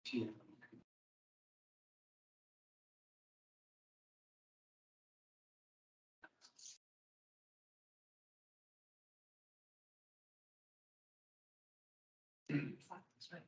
That's right.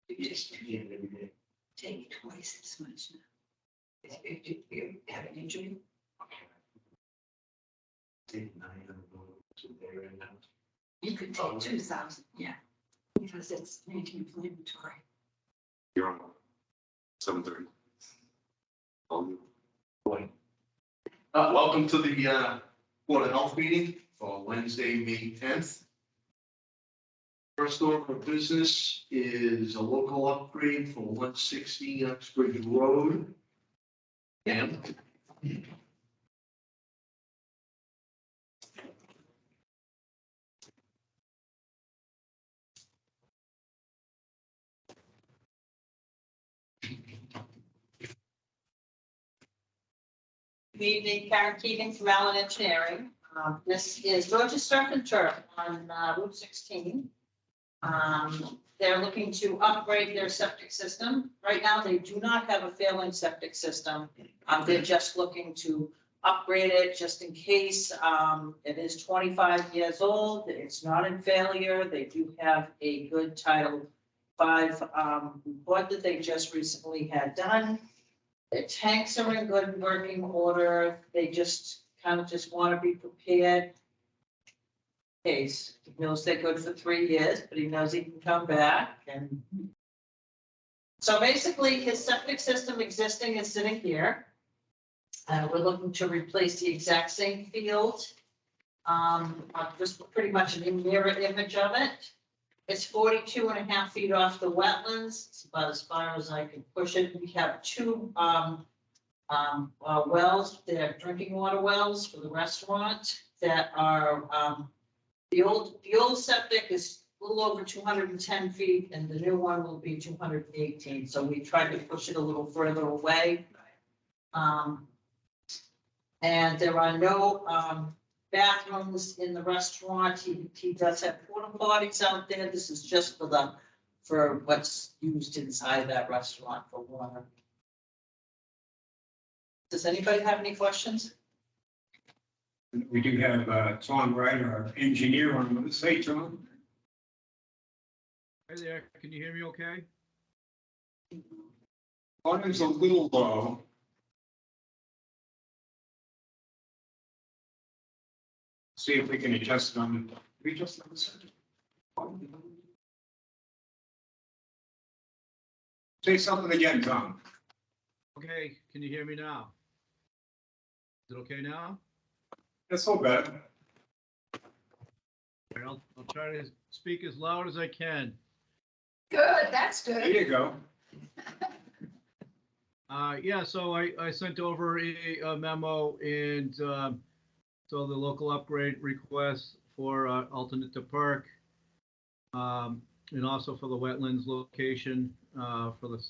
You just take twice as much now. If you have an injury, you could take 2,000, yeah, because it's anti-inflammatory. You're on 7:30. Welcome to the Board of Health meeting for Wednesday, May 10th. First order of business is a local upgrade for 160 Uxbridge Road. And Good evening, Karen Keegan from Allen Engineering. This is Georgia Surf and Turf on Route 16. They're looking to upgrade their septic system. Right now, they do not have a failing septic system. They're just looking to upgrade it just in case. It is 25 years old. It's not in failure. They do have a good Title V report that they just recently had done. The tanks are in good working order. They just kind of want to be prepared. Case he knows they're good for 3 years, but he knows he can come back. And so basically his septic system existing is sitting here. We're looking to replace the exact same field. Just pretty much a mirror image of it. It's 42.5 feet off the wetlands. It's about as far as I can push it. We have two wells. They're drinking water wells for the restaurant that are the old septic is a little over 210 feet and the new one will be 218. So we tried to push it a little further away. And there are no bathrooms in the restaurant. He does have porta potties out there. This is just for what's used inside that restaurant for water. Does anybody have any questions? We do have Tom Wright, our engineer, on the say, Tom. Hi there, can you hear me okay? Volume's a little low. See if we can adjust it on we just say something again, Tom. Okay, can you hear me now? Is it okay now? That's so bad. I'll try to speak as loud as I can. Good, that's There good. you go. Yeah, so I sent over a memo and so the local upgrade request for alternate to park and also for the wetlands location for the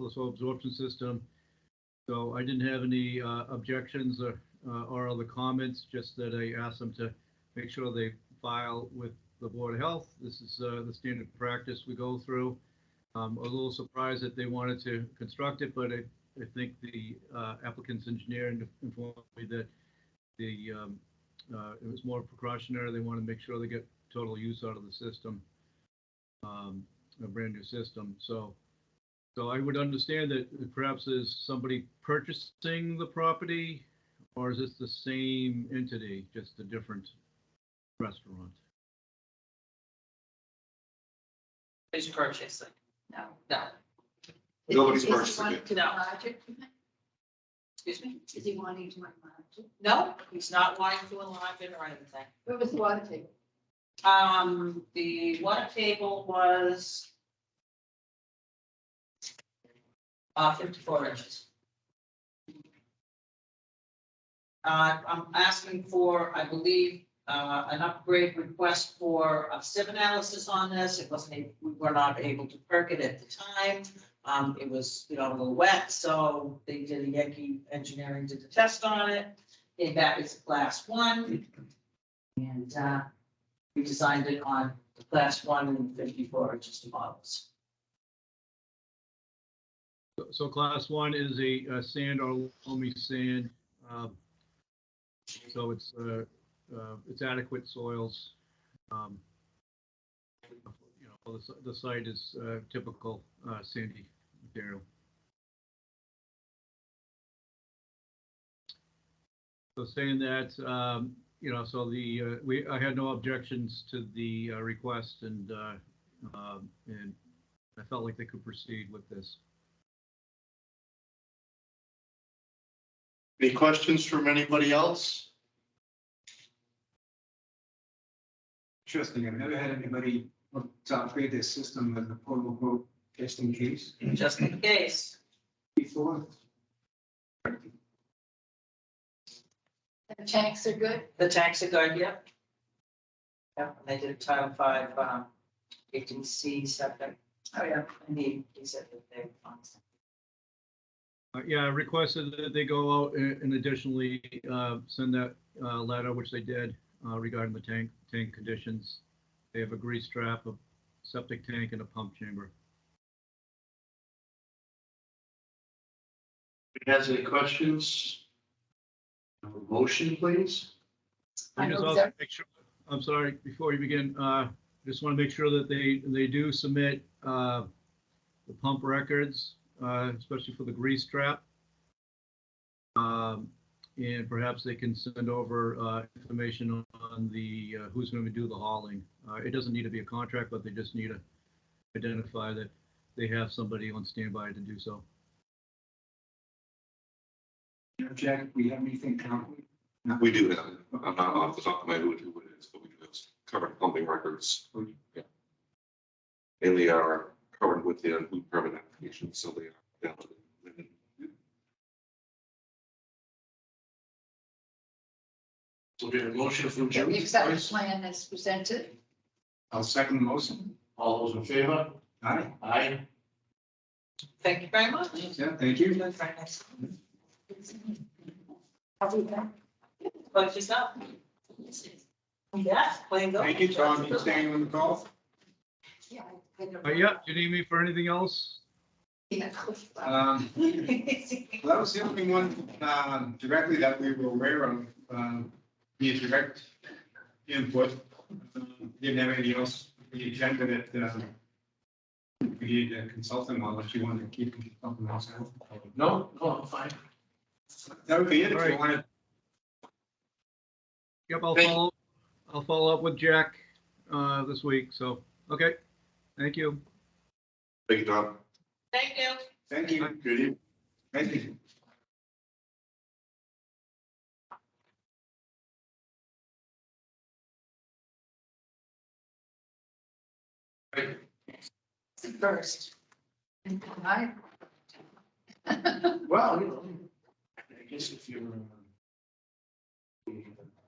soil absorption system. So I didn't have any objections or other comments, just that I asked them to make sure they file with the Board of Health. This is the standard practice we go through. A little surprised that they wanted to construct it, but I think the applicant's engineer informed me that it was more precautionary. They want to make sure they get total use out of the system, a brand new system. So I would understand that perhaps there's somebody purchasing the property, or is this the same entity, just a different restaurant? Is purchasing. No. No, Nobody's Is he purchasing wanting it. to No. enlarge it? excuse me? Is he wanting to enlarge it? No, he's not wanting to enlarge it or anything. Where was the water table? The water table was 54 inches. I'm asking for, I believe, an upgrade request for a SIP analysis on this. It wasn't, we were not able to perk it at the time. It was, a little wet, so they did a Yankee Engineering, did the test on it. Came back as a class 1. And, we designed it on the class 1 and 54 inches models. So class 1 is a sand or loamy sand. So it's adequate soils. The site is typical sandy material. So saying that, so I had no objections to the request, and I felt like they could proceed with this. Any questions from anybody else? Interesting. I've never had anybody to upgrade their system with a portable boat just in case Just in case. before. The tanks are good? The tanks are good, yep. Yep, they did Title 5, 18C septic. Oh, yeah. And he said that they were fine. Yeah, I requested that they go out and additionally send that letter, which they did, regarding the tank conditions. They have a grease trap, a septic tank, and a pump chamber. If you guys have any questions? Motion, please. I I just know also that- make sure, I'm sorry, before you begin, just want to make sure that they do submit the pump records, especially for the grease trap. And perhaps they can send over information on the who's going to do the hauling. It doesn't need to be a contract, but they just need to identify that they have somebody on standby to do so. Jack, we have anything currently? We do have, I'm not off the top of my head who it is, but we do have current pumping records. Yeah. And they are covered with the food permit application, so they are valid. So we have a motion from We Judy. accept the plan as presented. I'll second the motion. All those in favor? Aye. Aye. Thank you very much. Yeah, thank you. That's very nice. Are we done? But yourself. Yes, plain go. Thank you, Tom. You staying on the call? Yeah. I know. Yeah, do you need me for anything else? Yeah. Well, that was the only one directly that we were aware of, the direct input. Didn't have anything else on the agenda that we need to consult them on, unless you wanted to keep something else out. No, I'm fine. That would be it if All you right. wanted. Yep, Thank you. I'll follow up with Jack this week. So, okay, thank you. Thank you, Tom. Thank you. Thank you. Good evening. Thank you. First. Right. Well, I guess if you're a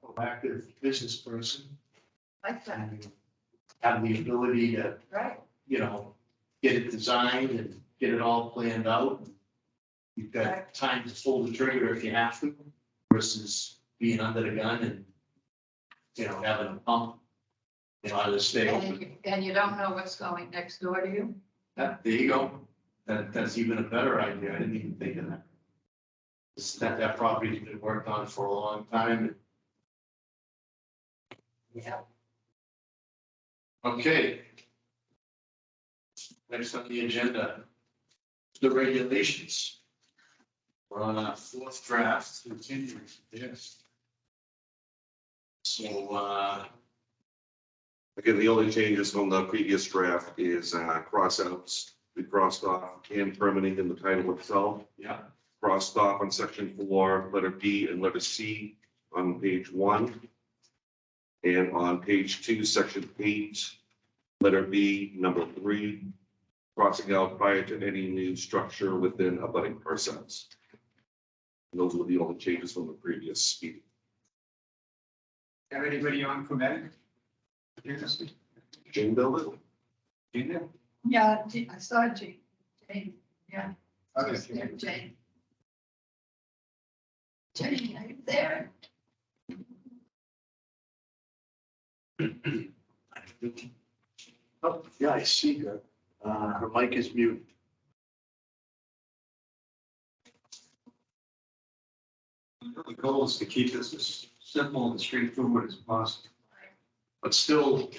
proactive business person Like that, and you have the ability to, right? get it designed and get it all planned out. You've got time to pull the trigger if you have to versus being under the gun and, having a pump, out of the state. And you don't know what's going next door to you? There you go. That's even a better idea. I didn't even think of that. That property's been worked on for a long time. Yeah. Okay. Next on the agenda, the regulations. We're on our fourth draft. Continuing, yes. So, Again, the only changes from the previous draft is cross-outs. We crossed off and permitting in the title itself. yeah, Crossed off on section 4, letter B and letter C on page 1. And on page 2, section 8, letter B, number 3, crossing out prior to any new structure within abutting parcels. And those were the only changes from the previous meeting. Have anybody on from that? Jane Bell? Yeah, I saw Jane. Jane, yeah. Okay. There, Jane. Jane, are you there? oh, yeah, I see her. Her mic is muted. The goal is to keep this as simple and straightforward as possible. But still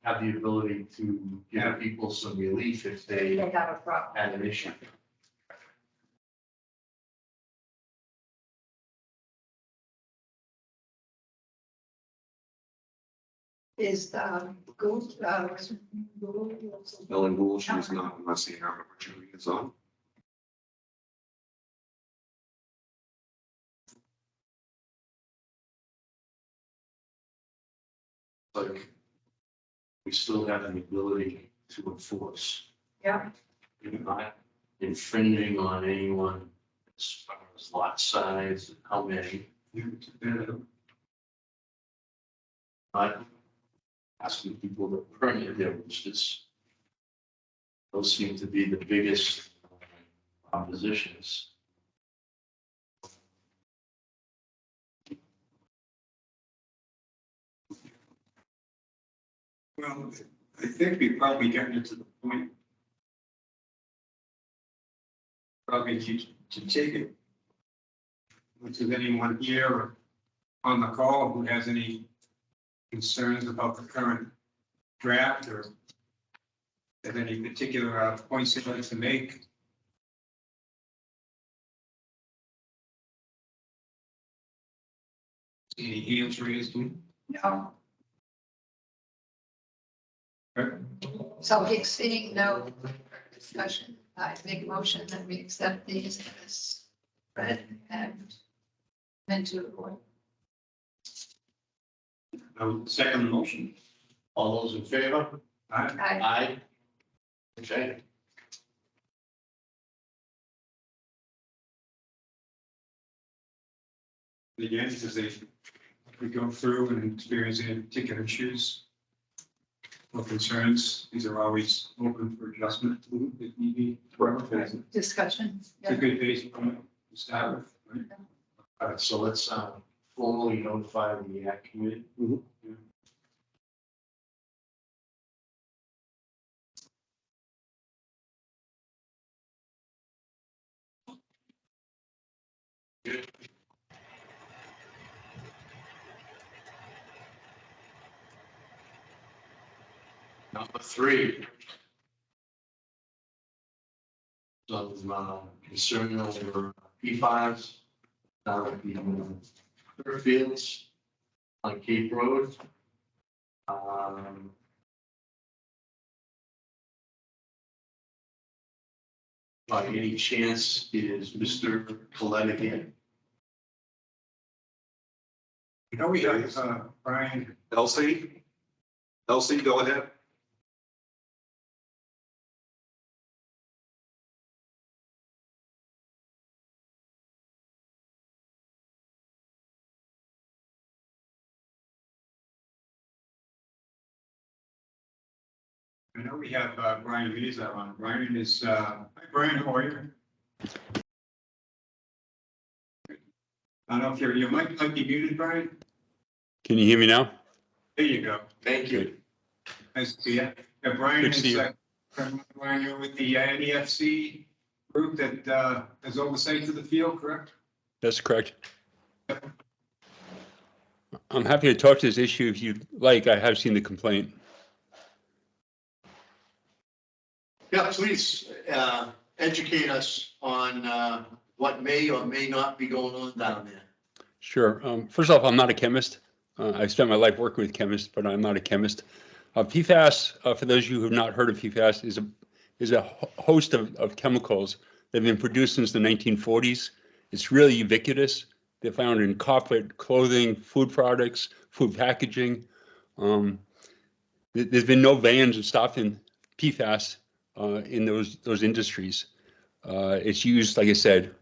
have the ability to give people some relief if they They have a problem. had an issue. Is, Gould, Gould, Ellen Gould, she's not, unless the opportunity is on. Like, we still have the ability to enforce. Yeah. You're not infringing on anyone as far as lot size and how many. Not asking people to permit their uses. Those seem to be the biggest oppositions. Well, I think we've probably gotten it to the point. Probably to take it. Which is anyone here or on the call who has any concerns about the current draft or have any particular points they'd like to make? Any hands raised? No. Okay. So seeing no discussion, I make a motion that we accept these as read and meant to avoid. Second motion. All those in favor? Aye. Aye. Okay. Again, as we go through and experience any particular issues or concerns, these are always open for adjustment if need be. It's Discussion. a good base point to start with. Right? All right, so let's formally notify the Act Committee. Number 3. Some concern over PFAS down at the turf fields on Cape Road. By any chance is Mr. Coletta here? You know, we have Brian, Elsie? Elsie, go ahead. I know we have Brian Visa on. Brian is, hi, Brian, how are you? I don't know if your mic might be muted, Brian. Can you hear me now? There you go. Thank you. Nice to see you. Yeah, Brian Good to see is, you. When you're with the NEFC group that has oversight to the field, correct? That's correct. I'm happy to talk to this issue if you'd like. I have seen the complaint. Yeah, please, educate us on, what may or may not be going on down there. Sure. First off, I'm not a chemist. I spent my life working with chemists, but I'm not a chemist. PFAS, for those of you who have not heard of PFAS, is a host of chemicals that have been produced since the 1940s. It's really ubiquitous. They're found in carpet, clothing, food products, food packaging. There's been no bans of stopping PFAS in those industries. It's used, like I said,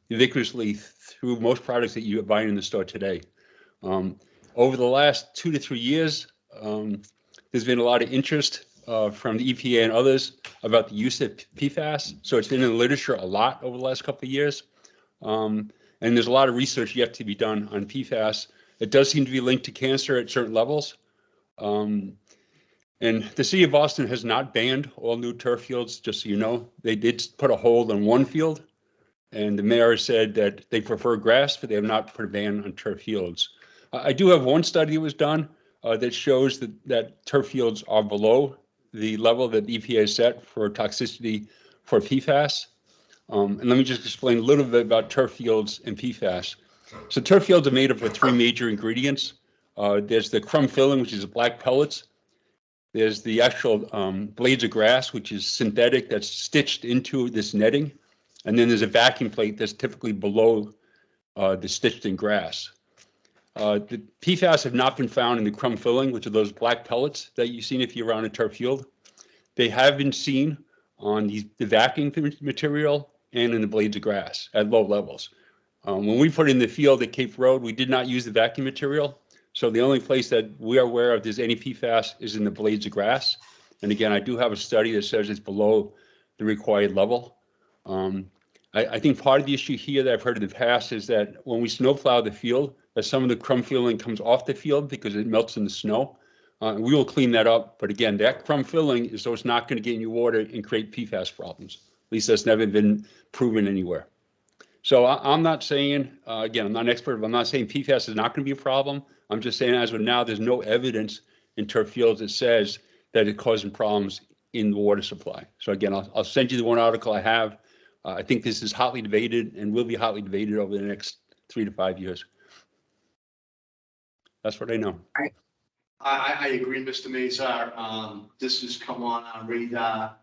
ubiquitously through most products that you buy in the store today. Over the last 2 to 3 years, there's been a lot of interest from the EPA and others about the use of PFAS. So it's been in the literature a lot over the last couple of years. And there's a lot of research yet to be done on PFAS. It does seem to be linked to cancer at certain levels. And the city of Boston has not banned all new turf fields, just so you know. They did put a hold on one field, and the mayor said that they prefer grass, but they have not put a ban on turf fields. I do have one study that was done that shows that turf fields are below the level that the EPA has set for toxicity for PFAS. And let me just explain a little bit about turf fields and PFAS. So turf fields are made up of 3 major ingredients. There's the crumb filling, which is black pellets. There's the actual blades of grass, which is synthetic, that's stitched into this netting. And then there's a vacuum plate that's typically below the stitched in grass. The PFAS have not been found in the crumb filling, which are those black pellets that you've seen if you're around a turf field. They have been seen on the vacuum material and in the blades of grass at low levels. When we put in the field at Cape Road, we did not use the vacuum material. So the only place that we are aware of there's any PFAS is in the blades of grass. And again, I do have a study that says it's below the required level. I think part of the issue here that I've heard in the past is that when we snowplow the field, that some of the crumb filling comes off the field because it melts in the snow. We will clean that up. But again, that crumb filling is so it's not going to get in your water and create PFAS problems. At least that's never been proven anywhere. So I'm not saying, again, I'm not an expert, but I'm not saying PFAS is not going to be a problem. I'm just saying as of now, there's no evidence in turf fields that says that it's causing problems in the water supply. So again, I'll send you the one article I have. I think this is hotly debated and will be hotly debated over the next 3 to 5 years. That's what I know. I agree, Mr. Mazar. This has come on our radar,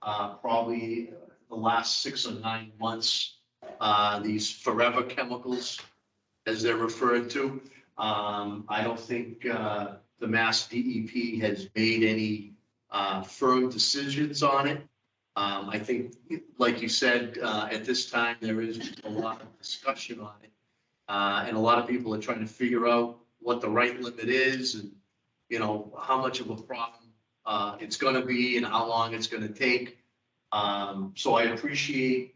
probably the last 6 or 9 months. These forever chemicals, as they're referred to. I don't think the Mass DEP has made any firm decisions on it. I think, like you said, at this time, there is a lot of discussion on it. And a lot of people are trying to figure out what the right limit is and, you know, how much of a problem it's going to be and how long it's going to take. So I appreciate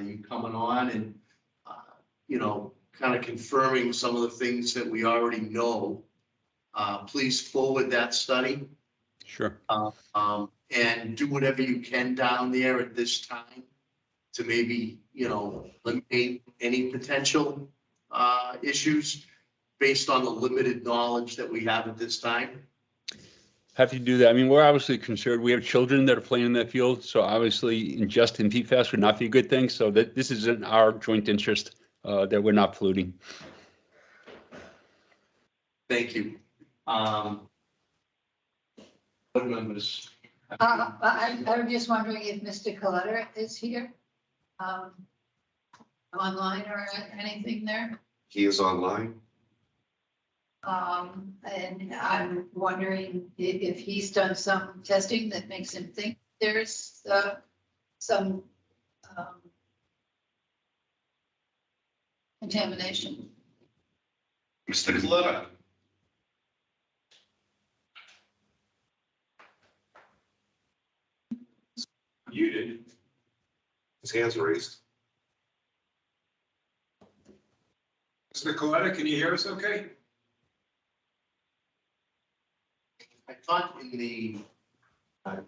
you coming on and, you know, kind of confirming some of the things that we already know. Please forward that study. Sure. And do whatever you can down there at this time to maybe, you know, eliminate any potential issues based on the limited knowledge that we have at this time. Happy to do that. I mean, we're obviously concerned. We have children that are playing in that field. So obviously ingesting PFAS would not be a good thing. So that this is in our joint interest that we're not polluting. Thank you. Board members. I'm just wondering if Mr. Coletta is here, online or anything there. He is online. And I'm wondering if he's done some testing that makes him think there's some contamination. Mr. Coletta. Muted. His hand's raised. Mr. Coletta, can you hear us okay? I thought in the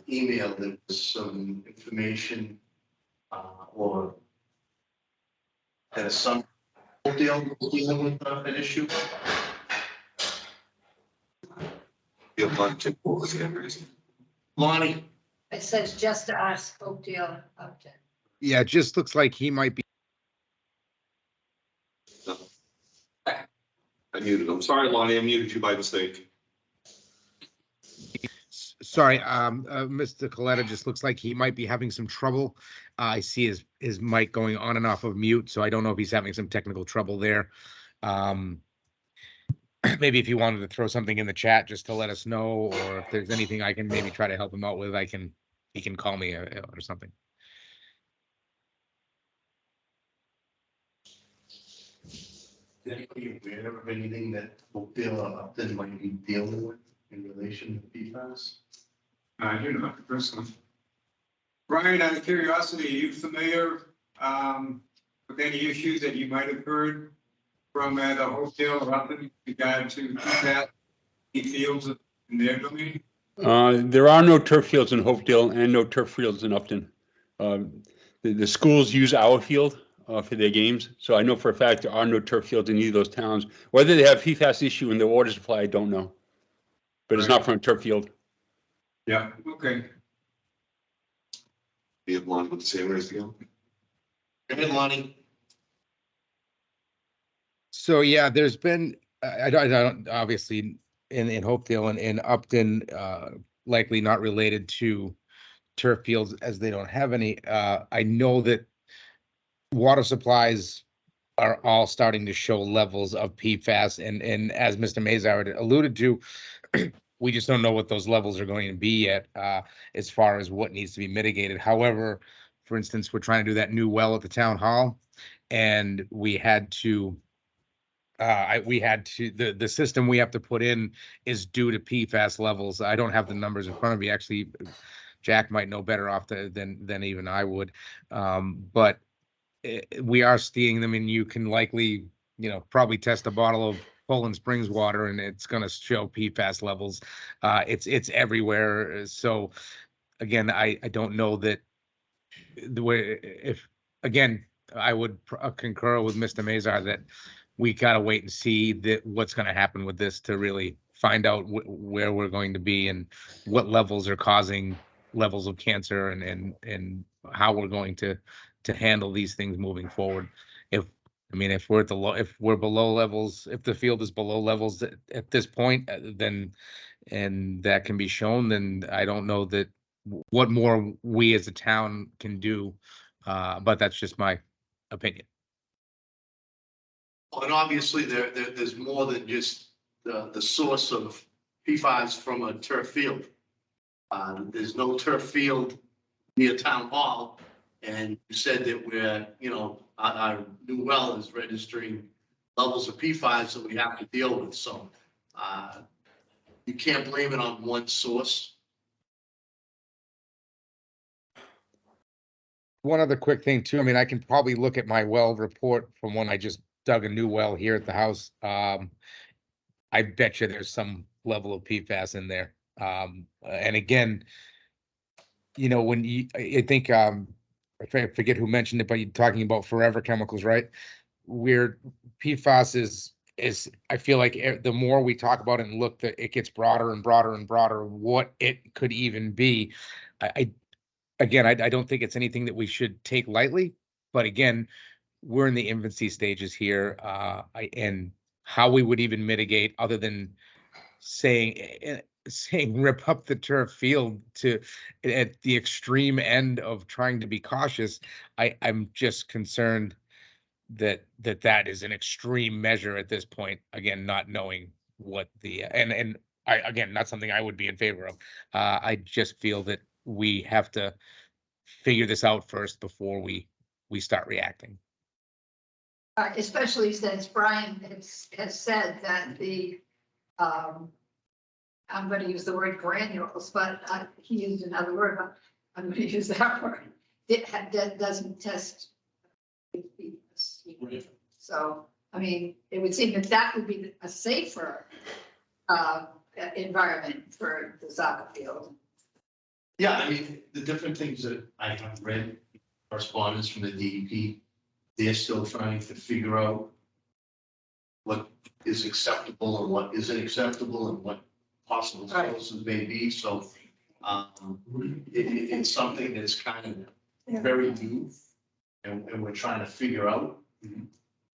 email, there was some information, or some dealing with an issue. You have one, two, for the hand raising. Lonnie, It says just to ask Oakdale Upton. Yeah, it just looks like he might be. I muted him. Sorry, Lonnie, I muted you by mistake. Sorry, Mr. Coletta just looks like he might be having some trouble. I see his mic going on and off of mute, so I don't know if he's having some technical trouble there. Maybe if you wanted to throw something in the chat just to let us know, or if there's anything I can maybe try to help him out with, he can call me or something. is anybody aware of anything that Oakdale or Upton might be dealing with in relation to PFAS? You're not the person. Brian, out of curiosity, are you familiar with any issues that you might have heard from the Hopedale or Upton in regard to that fields in their domain? There are no turf fields in Hopedale and no turf fields in Upton. The schools use our field for their games, so I know for a fact there are no turf fields in either of those towns. Whether they have PFAS issue in their water supply, I don't know. But it's not from a turf field. Yeah. Okay. You have Lonnie with the hand raised again. Go ahead, Lonnie. So yeah, there's been I don't obviously in Hopedale and in Upton, likely not related to turf fields as they don't have any. I know that water supplies are all starting to show levels of PFAS, and as Mr. Mazar alluded to, we just don't know what those levels are going to be yet, as far as what needs to be mitigated. However, for instance, we're trying to do that new well at the town hall, and we had to the system we have to put in is due to PFAS levels. I don't have the numbers in front of me. Actually, Jack might know better off than even I would. But we are seeing them, and you can likely, probably test a bottle of Poland Springs water, and it's going to show PFAS levels. It's everywhere. So again, I don't know that the way I would concur with Mr. Mazar that we got to wait and see what's going to happen with this to really find out where we're going to be and what levels are causing levels of cancer and how we're going to handle these things moving forward. If we're if we're below levels, if the field is below levels at this point, then, and that can be shown, then I don't know that what more we as a town can do. But that's just my opinion. And obviously, there's more than just the source of PFAS from a turf field. There's no turf field near town hall, and you said that we're, our new well is registering levels of PFAS that we have to deal with. So you can't blame it on one source. One other quick thing too. I can probably look at my well report from when I just dug a new well here at the house. I bet you there's some level of PFAS in there. And again, when I think, I forget who mentioned it, but you're talking about forever chemicals, right? Where PFAS is I feel like the more we talk about it and look, that it gets broader and broader and broader, what it could even be. I don't think it's anything that we should take lightly, but again, we're in the infancy stages here, and how we would even mitigate other than saying rip up the turf field at the extreme end of trying to be cautious. I'm just concerned that is an extreme measure at this point. Again, not knowing what and again, not something I would be in favor of. I just feel that we have to figure this out first before we start reacting. Especially since Brian has said that I'm going to use the word granules, but he used another word, but I'm going to use that word. It doesn't test. So, it would seem that would be a safer environment for the soccer field. Yeah, I mean, the different things that I have read, correspondence from the DEP, they're still trying to figure out what is acceptable and what isn't acceptable and what possible Right. sources may be, so it's something that's kind of very new, and we're trying to figure out.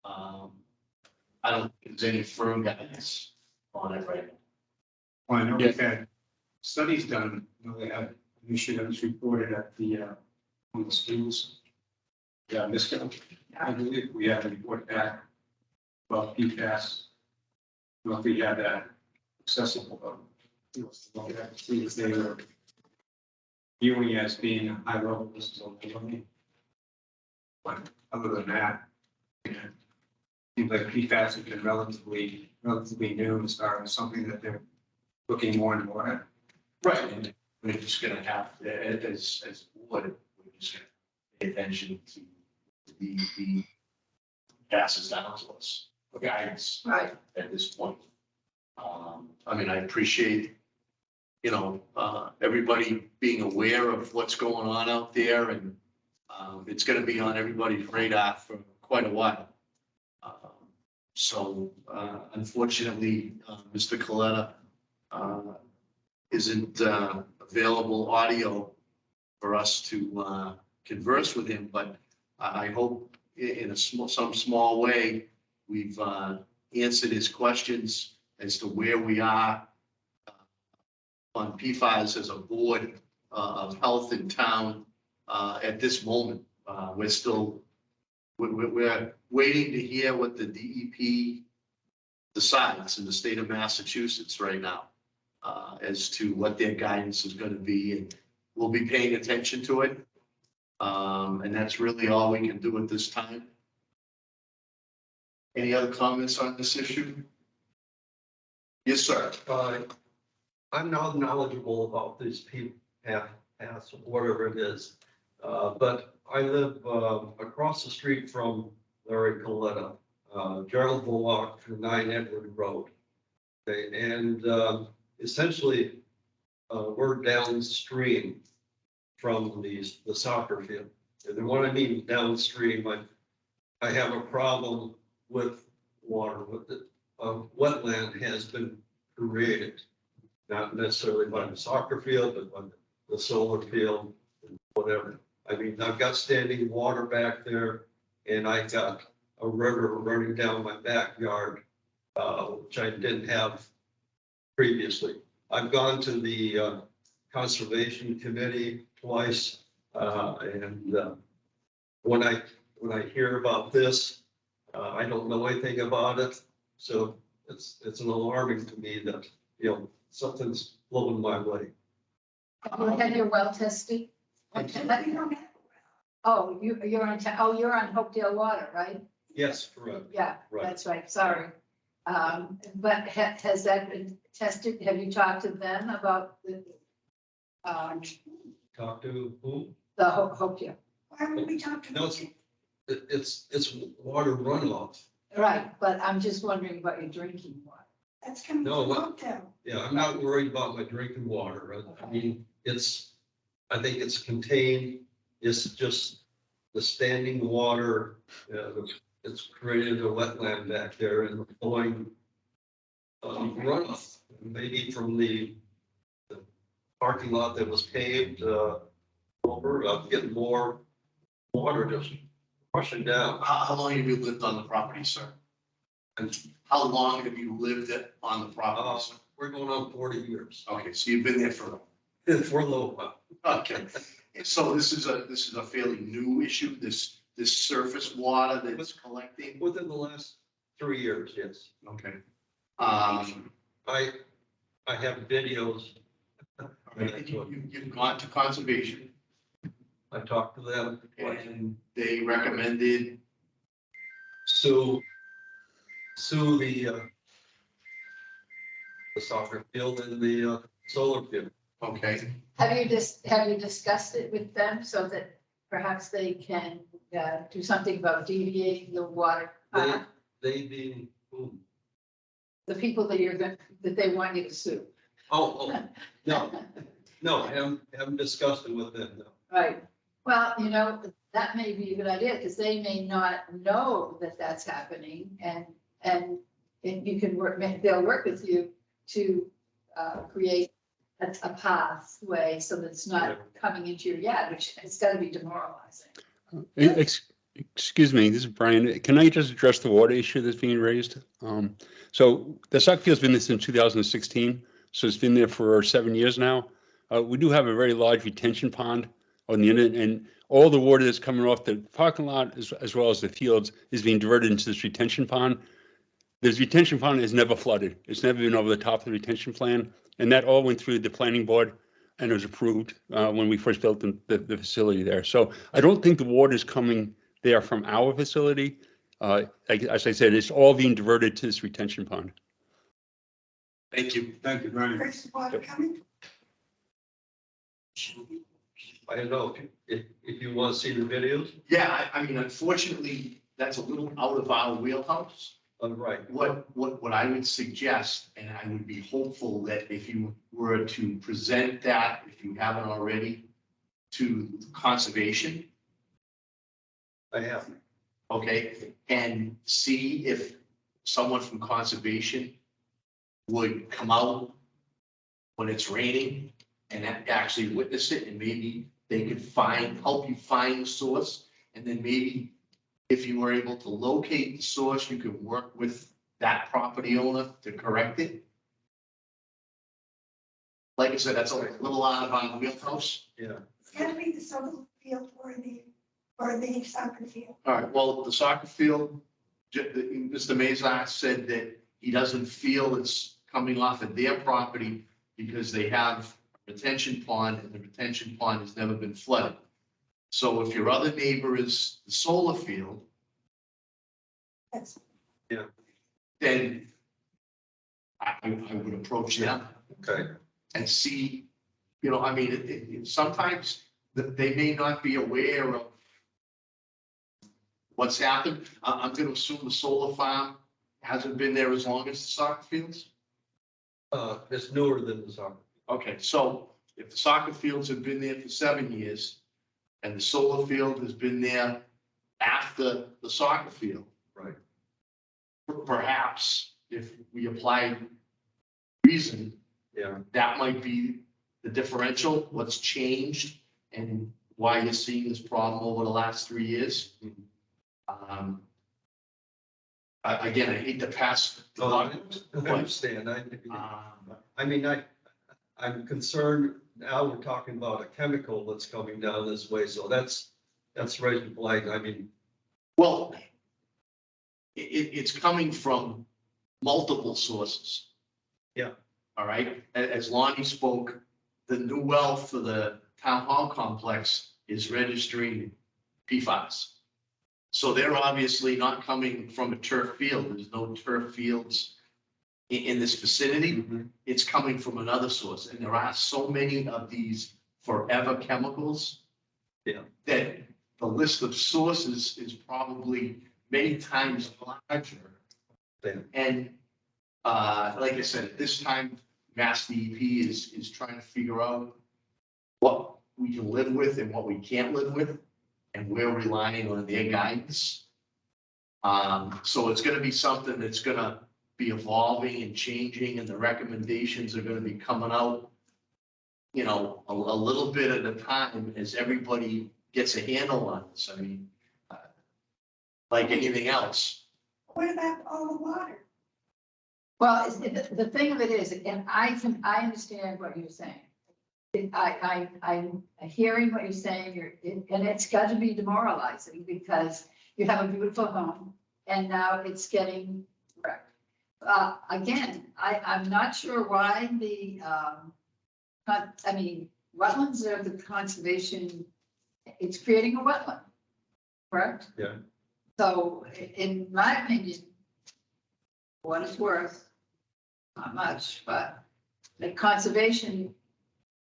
I don't think there's any firm guidance on it right now. Well, I know we've had studies done, you know, they have initiatives reported at the, on the schools. Yeah, this, I believe we have a report back about PFAS. Well, if we had that accessible, you know, look at that, see if they were viewing as being a high level, this is only. But other than that, yeah, seems like PFAS have been relatively new as far as something that they're looking more and more at. Right. And we're just gonna have, as a board, we're just gonna pay attention to the passes down to us, for guidance Right. at this point. I mean, I appreciate, you know, everybody being aware of what's going on out there, and it's gonna be on everybody's radar for quite a while. So unfortunately, Mr. Coletta isn't available audio for us to converse with him, but I hope in some small way, we've answered his questions as to where we are on PFAS as a board of health in town at this moment. We're waiting to hear what the DEP decides in the state of Massachusetts right now as to what their guidance is going to be, and we'll be paying attention to it. And that's really all we can do at this time. Any other comments on this issue? Yes, sir. I'm not knowledgeable about these PFAS, whatever it is. But I live across the street from Larry Coletta, Gerald Bullock from 9 Edward Road. Okay, and essentially, we're downstream from the soccer field. And when I mean downstream, I have a problem with water, with the wetland has been created, not necessarily by the soccer field, but by the solar field, whatever. I mean, I've got standing water back there, and I got a river running down my backyard, which I didn't have previously. I've gone to the Conservation Committee twice, and when I hear about this, I don't know anything about it, so it's an alarming to me that, you know, something's blowing my way. You had your well tested? Oh, you're on, you're on Hopedale Water, right? Yes, correct. Yeah, Right. that's right, sorry. But has that been tested? Have you talked to them about the Talk to whom? Hopedale? Why would we talk to No, them? it's water runoff. Right, but I'm just wondering about your drinking water. That's coming No, from what- Hopedale. Yeah, I'm not worried about my drinking water. I mean, I think it's contained. It's just the standing water. It's created a wetland back there and flowing runoff, maybe from the parking lot that was paved over, getting more water just rushing down. How long have you lived on the property, sir? And how long have you lived on the property, sir? We're going on 40 years. Okay, so you've been there for, For a little while. okay. So this is a fairly new issue, this surface water that's collecting? Within the last 3 years, yes. Okay. I have videos. You've gone to conservation I talked to them. and they recommended, Sue the soccer field and the solar field. okay, Have you discussed it with them so that perhaps they can do something about deviating the water? They being, whom? The people that that they want you to sue. Oh, no, No, haven't discussed it with them, no. Right. Well, you know, that may be a good idea because they may not know that that's happening and you can work, they'll work with you to create a pathway so that it's not coming into your yard, which it's got to be demoralizing. Excuse me, this is Brian. Can I just address the water issue that's being raised? So the soccer field's been there since 2016, so it's been there for 7 years now. We do have a very large retention pond on the end, and all the water that's coming off the parking lot as well as the fields is being diverted into this retention pond. This retention pond has never flooded. It's never been over the top of the retention plan, and that all went through the planning board and it was approved when we first built the facility there. So I don't think the water is coming there from our facility. As I said, it's all being diverted to this retention pond. Thank you. Thank you, Brian. Where's the water coming? I don't know if you want to see the videos. Yeah, I mean, unfortunately, that's a little out of our wheelhouse. Right. What I would suggest, and I would be hopeful that if you were to present that, if you haven't already, to conservation, I have. okay, and see if someone from conservation would come out when it's raining and actually witness it, and maybe they could help you find the source, and then maybe if you were able to locate the source, you could work with that property owner to correct it. Like I said, that's a little out of our wheelhouse. Yeah. It's gotta be the soccer field or the soccer field. All right, well, the soccer field, Mr. Mazar said that he doesn't feel it's coming off of their property because they have a retention pond and the retention pond has never been flooded. So if your other neighbor is the solar field, That's, then I would approach them Okay. and see, you know, I mean, sometimes they may not be aware of what's happened. I'm gonna assume the solar farm hasn't been there as long as the soccer fields. It's newer than the soccer. Okay, so if the soccer fields have been there for 7 years and the solar field has been there after the soccer field. Right. Perhaps if we apply reason, Yeah. that might be the differential, what's changed and why you're seeing this problem over the last 3 years. Again, I hate to pass. the No, I buck, understand. I mean, I'm concerned now we're talking about a chemical that's coming down this way, so that's raising flag. I mean, Well, it's coming from multiple sources. Yeah. All right, as Lonnie spoke, the new well for the town hall complex is registering PFAS. So they're obviously not coming from a turf field. There's no turf fields in this vicinity. It's coming from another source. And there are so many of these forever chemicals. Yeah. That the list of sources is probably many times larger. Yeah. And like I said, at this time, Mass DEP is trying to figure out what we can live with and what we can't live with. And we're relying on their guidance. So it's gonna be something that's gonna be evolving and changing, and the recommendations are gonna be coming out, you know, a little bit at a time as everybody gets a handle on this. I mean, like anything else. what about all the water? Well, the thing of it is, and I understand what you're saying. I'm hearing what you're saying, and it's got to be demoralizing because you have a beautiful home and now it's getting wrecked. Again, I'm not sure why wetlands are the conservation, it's creating a wetland, correct? Yeah. So in my opinion, for what it's worth, not much, but the conservation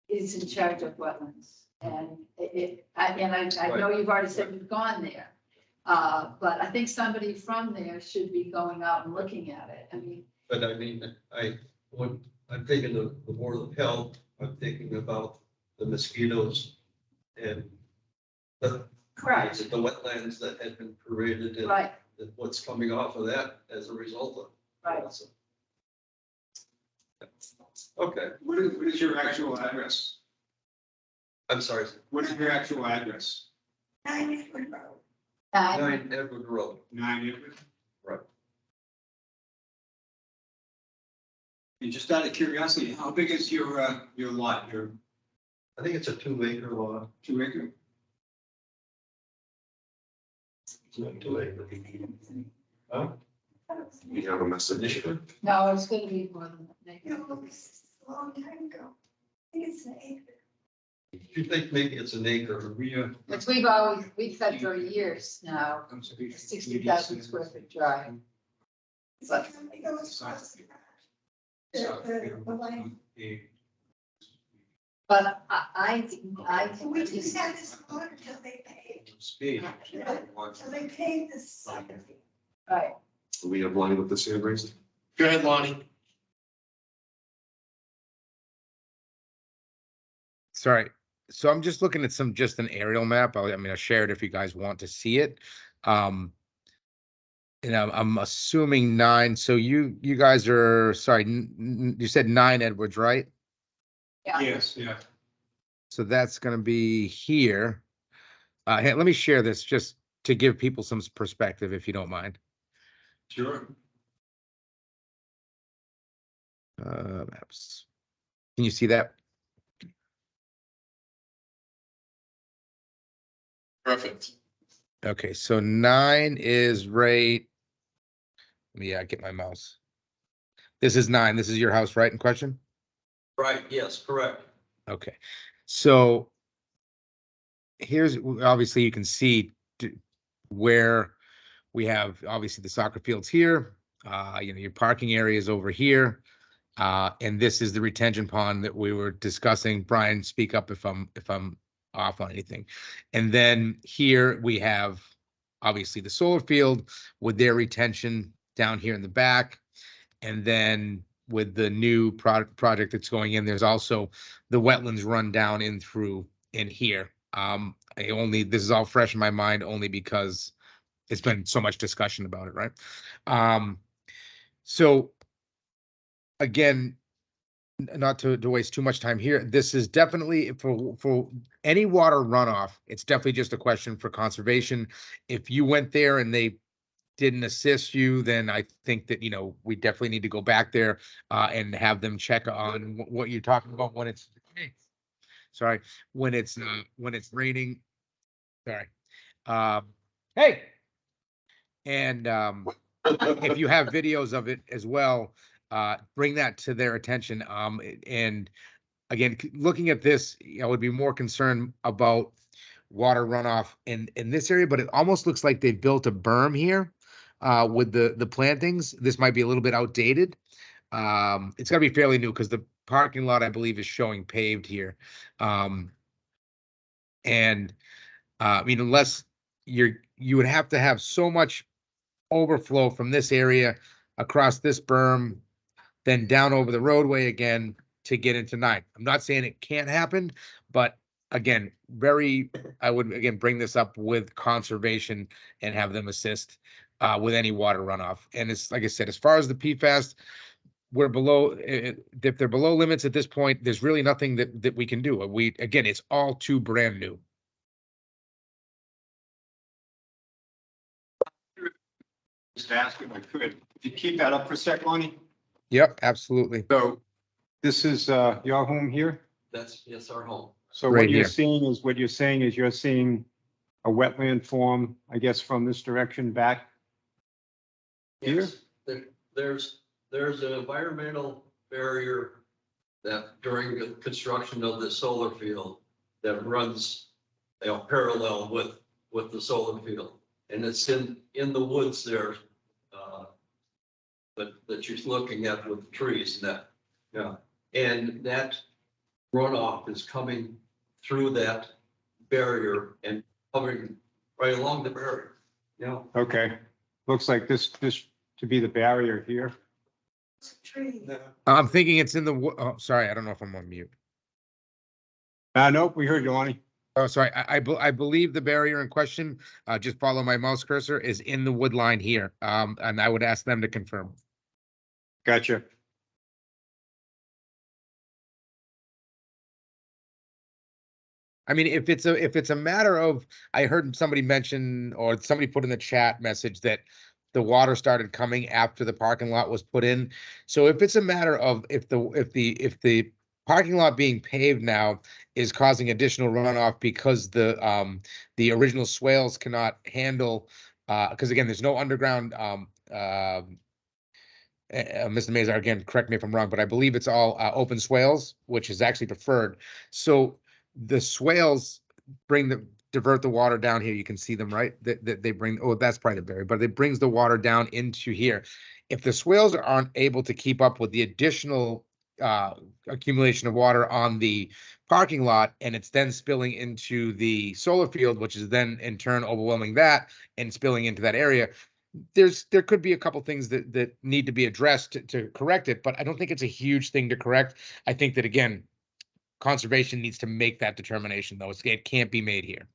is in charge of wetlands. And I know you've already said you've gone there. But I think somebody from there should be going out and looking at it. I mean. but I mean, I'm thinking of the Board of Health, I'm thinking about the mosquitoes and the Correct, the wetlands that had been created and right, what's coming off of that as a result of. right. So, okay, What is your actual address? I'm sorry, What is your actual address? 9 Edward Road. 9 Edward Road. 9 Edward? Right. And just out of curiosity, how big is your lot, your I think it's a 2-acre lot. 2 acre? It's not 2 acre. Huh? You have a message. No, it's gonna be more than that. No, it was a long time ago. I think it's an acre. You think maybe it's an acre? Which we've said for years now, 60,000 square foot drive. But It goes across the garage. The line. but I. So we just had this water until they paid. So they paid this soccer field. Right, Do we have line with this hand raised? Go ahead, Lonnie. Sorry. So I'm just looking at just an aerial map. I mean, I'll share it if you guys want to see it. And I'm assuming 9. So you guys are, sorry, you said 9 Edwards, right? yeah. Yes, yeah. So that's gonna be here. Hey, let me share this just to give people some perspective, if you don't mind. Sure. Maps. Can you see that? Perfect. Okay, so 9 is right. Let me get my mouse. This is 9. This is your house, right, in question? Right, yes, correct. Okay, so here's, obviously you can see where we have, obviously the soccer fields here, your parking area is over here. And this is the retention pond that we were discussing. Brian, speak up if I'm off on anything. And then here we have obviously the solar field with their retention down here in the back. And then with the new project that's going in, there's also the wetlands run down in through in here. This is all fresh in my mind only because it's been so much discussion about it, right? So again, not to waste too much time here, this is definitely for any water runoff, it's definitely just a question for conservation. If you went there and they didn't assist you, then I think that, we definitely need to go back there and have them check on what you're talking about when it's, sorry, when it's raining. Sorry. Hey. And if you have videos of it as well, bring that to their attention. And again, looking at this, I would be more concerned about water runoff in this area, but it almost looks like they've built a berm here with the plantings. This might be a little bit outdated. It's got to be fairly new because the parking lot, I believe, is showing paved here. And I mean, unless you would have to have so much overflow from this area across this berm, then down over the roadway again to get into 9. I'm not saying it can't happen, but again, I would again bring this up with conservation and have them assist with any water runoff. And it's like I said, as far as the PFAS, we're below, if they're below limits at this point, there's really nothing that we can do. Again, it's all too brand new. Just ask if I could. If you keep that up for a sec, Lonnie. Yep, absolutely. So this is your home here. Yes, our home. So Right what you're here. seeing is, you're seeing a wetland form, I guess, from this direction back. Here? Yes, there's an environmental barrier that during the construction of the solar field that runs, parallel with the solar field. And it's in the woods there, that you're looking at with the trees and that, yeah. And that runoff is coming through that barrier and covering right along the barrier, yeah. Okay, looks like this to be the barrier here. Tree. I'm thinking it's in the, sorry, I don't know if I'm on mute. Nope, we heard you, Lonnie. Oh, sorry, I believe the barrier in question, just follow my mouse cursor, is in the wood line here. And I would ask them to confirm. Gotcha. I mean, if it's a matter of, I heard somebody mention, or somebody put in the chat message that the water started coming after the parking lot was put in. So if it's a matter of, if the parking lot being paved now is causing additional runoff because the original swales cannot handle, because again, there's no underground, Mr. Mazar, again, correct me if I'm wrong, but I believe it's all open swales, which is actually preferred. So the swales divert the water down here. You can see them, right? That they bring, oh, that's probably the barrier, but it brings the water down into here. If the swales aren't able to keep up with the additional accumulation of water on the parking lot, and it's then spilling into the solar field, which is then in turn overwhelming that and spilling into that area, there could be a couple things that need to be addressed to correct it, but I don't think it's a huge thing to correct. I think that, again, conservation needs to make that determination, though. It can't be made here.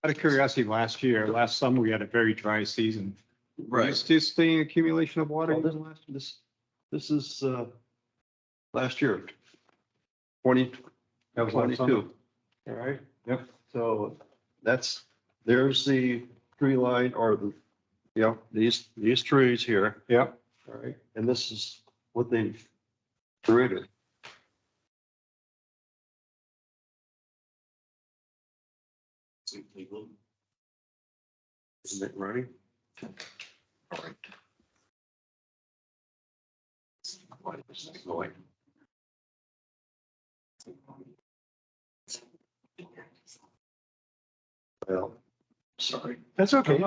Out of curiosity, last summer, we had a very dry season. Right. Is this the accumulation of water? Well, this is, last year, 2022. That was last summer. All right. Yep. So there's the tree line, or these trees here. Yep. All right. And this is what they've created. Isn't it right? All right. Why is this going? Well, sorry. That's okay.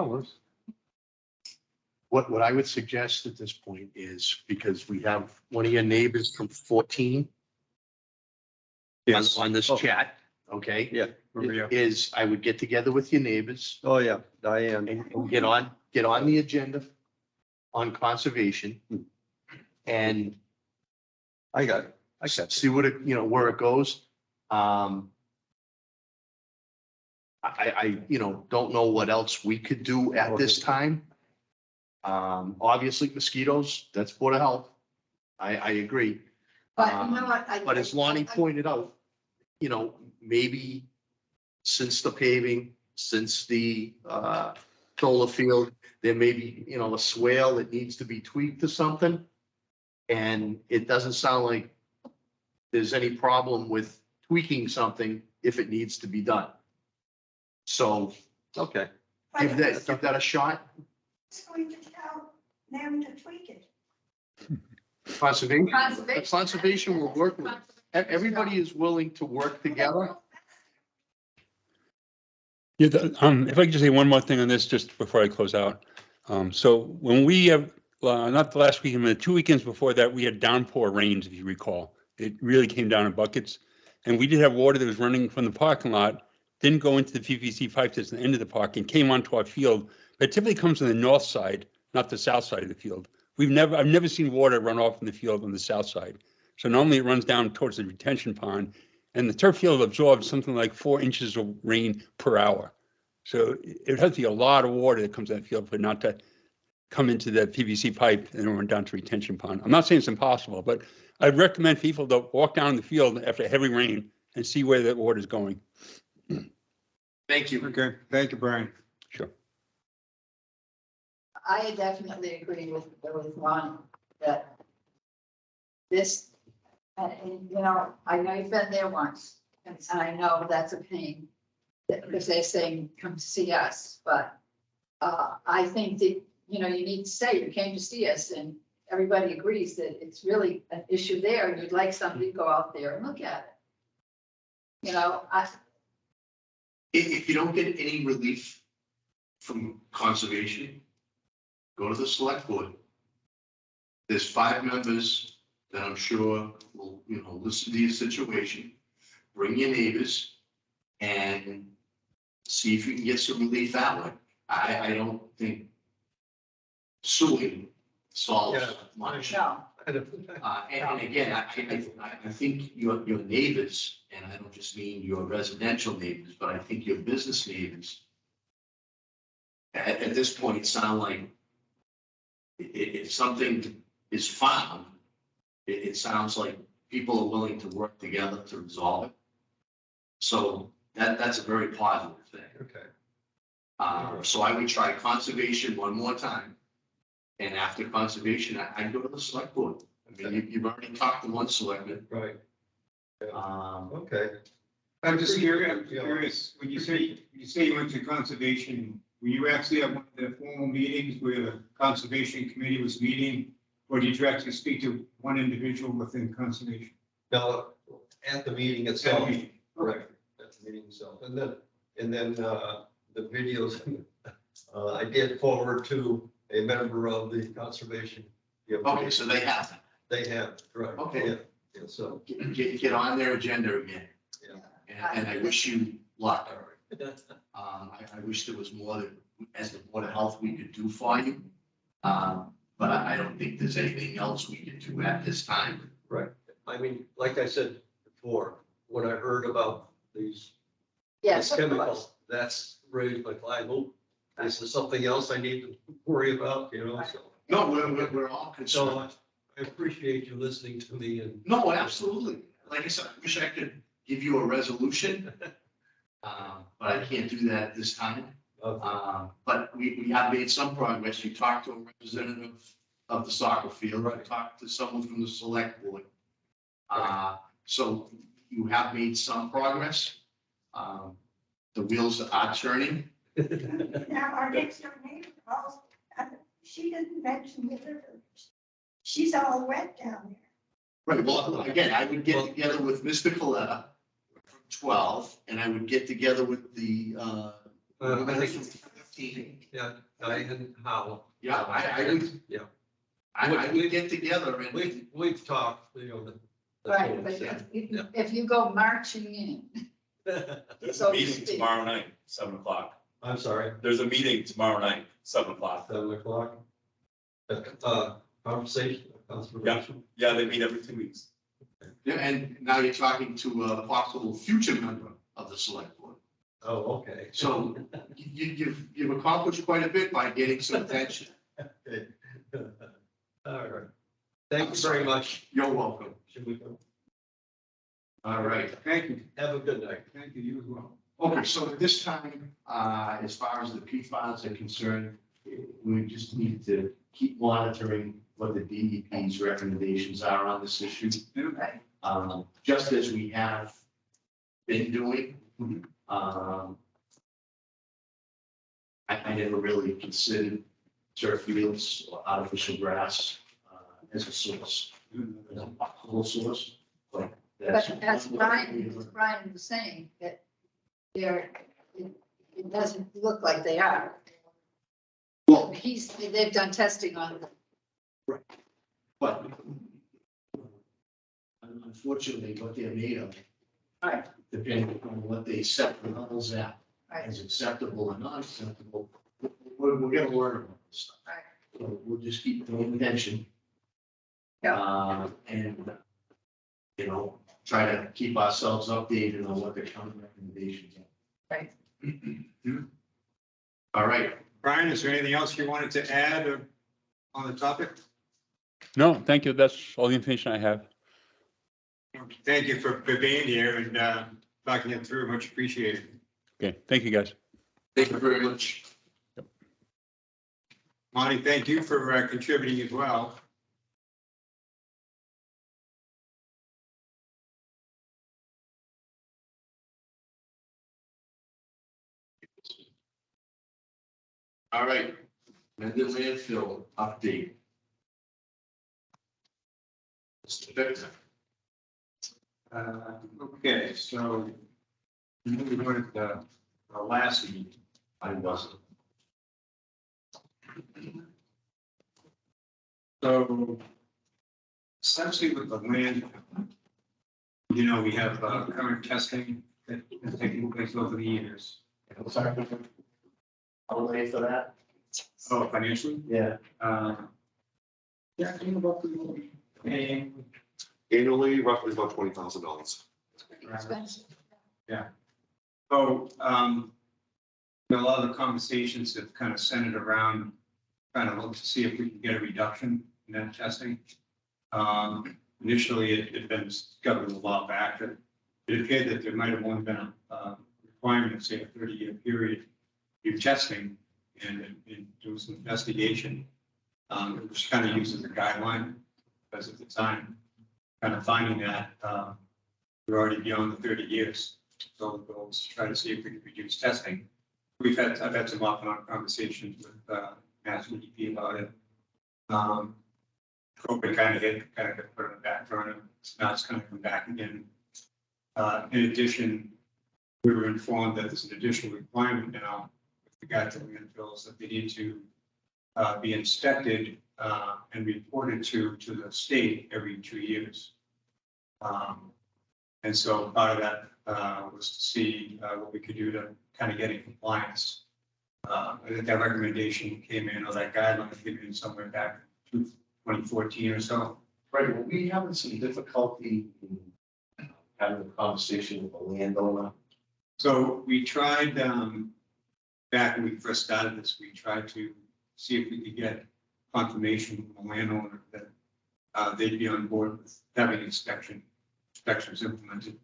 What I would suggest at this point is, because we have one of your neighbors from 14 Yes. on this Oh. chat, okay? Yeah. Is I would get together with your neighbors Oh, yeah, Diane. and get on the agenda on conservation and I got it. see what it, where it goes. I don't know what else we could do at this time. Obviously mosquitoes, that's Board of Health. I agree. But you know what? But as Lonnie pointed out, maybe since the paving, since the solar field, there may be, a swale that needs to be tweaked to something. And it doesn't sound like there's any problem with tweaking something if it needs to be done. So Okay. give that a shot. It's going to tell them to tweak it. Conservation, Conservation. conservation will work with, everybody is willing to work together. Yeah, if I could just say one more thing on this, just before I close out. So when we have, not the last weekend, but the 2 weekends before that, we had downpour rains, if you recall. It really came down in buckets. And we did have water that was running from the parking lot, didn't go into the PVC pipe that's at the end of the park and came onto our field. But it typically comes on the north side, not the south side of the field. I've never seen water run off in the field on the south side. So normally it runs down towards the retention pond, and the turf field absorbs something like 4 inches of rain per hour. So it has to be a lot of water that comes in that field for it not to come into the PVC pipe and run down to retention pond. I'm not saying it's impossible, but I'd recommend people to walk down the field after heavy rain and see where that water is going. Thank you. Okay, thank you, Brian. Sure. I definitely agree with Ron that this, and I know you've been there once, and I know that's a pain, because they're saying, come see us, but I think that, you need to say you came to see us, and everybody agrees that it's really an issue there, and you'd like somebody to go out there and look at it. If you don't get any relief from conservation, go to the select board. There's 5 members that I'm sure will, listen to your situation, bring your neighbors and see if you can get some relief that way. I don't think suing solves Yeah. much. No, And again, I think your neighbors, and I don't just mean your residential neighbors, but I think your business neighbors at this point sound like if something is found, it sounds like people are willing to work together to resolve it. So that's a very positive thing. Okay. So I would try conservation one more time. And after conservation, I'd go to the select board. I mean, you've already talked to one selectman. Right, Okay. I'm just curious, when you say you went to conservation, were you actually at one of the formal meetings where the conservation committee was meeting? Or did you actually speak to one individual within conservation? now, at the meeting itself, Okay. correct, at the meeting itself, and then the videos, I did forward to a member of the conservation. Okay, so they have, They have, right. Okay. Yeah, yeah, so, get on their agenda again. yeah. And I wish you luck. I wish there was more that, as the Board of Health, we could do for you. But I don't think there's anything else we can do at this time. Right, I mean, like I said before, when I heard about these yes, this of chemical, course. that's raised my flag. Oh, this is something else I need to worry about, you know, so. No, we're all So concerned. I appreciate you listening to me and. No, absolutely. Like I said, I wish I could give you a resolution. But I can't do that at this time. But we have made some progress. You talked to a representative of the soccer field, you talked to someone from the select board. So you have made some progress. The wheels are turning. Now, our next door neighbor, she didn't mention the river. She's all wet down there. Right, well, again, I would get together with Mr. Coletta from 12, and I would get together with the, I think, 15. yeah, Diane Howell. Yeah, I would. Yeah. I would get together and. We've talked, you know, the. Right, but if you go marching in, There's So a to meeting speak. tomorrow night, 7 o'clock. I'm sorry, There's a meeting tomorrow night, 7 o'clock. 7 o'clock. Conversation, conservation. Yeah, they meet every 2 weeks. Yeah, and now you're talking to a possible future member of the select board. Oh, okay. So you've accomplished quite a bit by getting some attention. All right. Thank you very much. You're welcome. Should we go? All right. Thank you. Have a good night. Thank you, you as well. Okay, so at this time, as far as the PFAS are concerned, we just need to keep monitoring what the DEP's recommendations are on this issue. right, Just as we have been doing. I never really considered turf fields or artificial grass as a source, as a possible source. But that's- but as Brian was saying, that it doesn't look like they are. Well, They've done testing on them. but unfortunately, what they're made of, Right, depending on what they set the levels at, right, as acceptable or not acceptable, we're gonna learn about this stuff. right. So we'll just keep paying attention. And, you know, try to keep ourselves updated on what the county recommendations are. Right. All right. Brian, is there anything else you wanted to add on the topic? No, thank you. That's all the information I have. Thank you for being here and talking it through. Much appreciated. Okay, thank you, guys. Thank you very much. Monty, thank you for contributing as well. All right. Mendon landfill update. Mr. Victor. Okay, so we went at the last meeting. I wasn't. So essentially with the land, you know, we have current testing that is taking place over the years. I'm sorry. I'll wait for that. Oh, financially? Yeah. Yeah, you know, roughly what we pay. Annually, roughly about $20,000. Expensive. So, a lot of the conversations have kind of centered around trying to look to see if we can get a reduction in that testing. Initially, it had been discovered a while back that it appeared that there might have only been a requirement of, say, a 30-year period of testing and do some investigation. It was kind of used as a guideline, because at the time, kind of finding that we're already beyond the 30 years. So the goal is to try to see if we can reduce testing. I've had some off-and-on conversations with Mass DEP about it. COVID kind of got put on the back burner. Now it's kind of come back again. In addition, we were informed that there's an additional requirement now with regard to landfills that they need to be inspected and reported to the state every 2 years. And so part of that was to see what we could do to kind of get in compliance. I think that recommendation came in, or that guideline came in somewhere back in 2014 or so. Right, well, we having some difficulty in having a conversation with the landowner. So we tried, back when we first started this, we tried to see if we could get confirmation from the landowner that they'd be on board with having inspections implemented.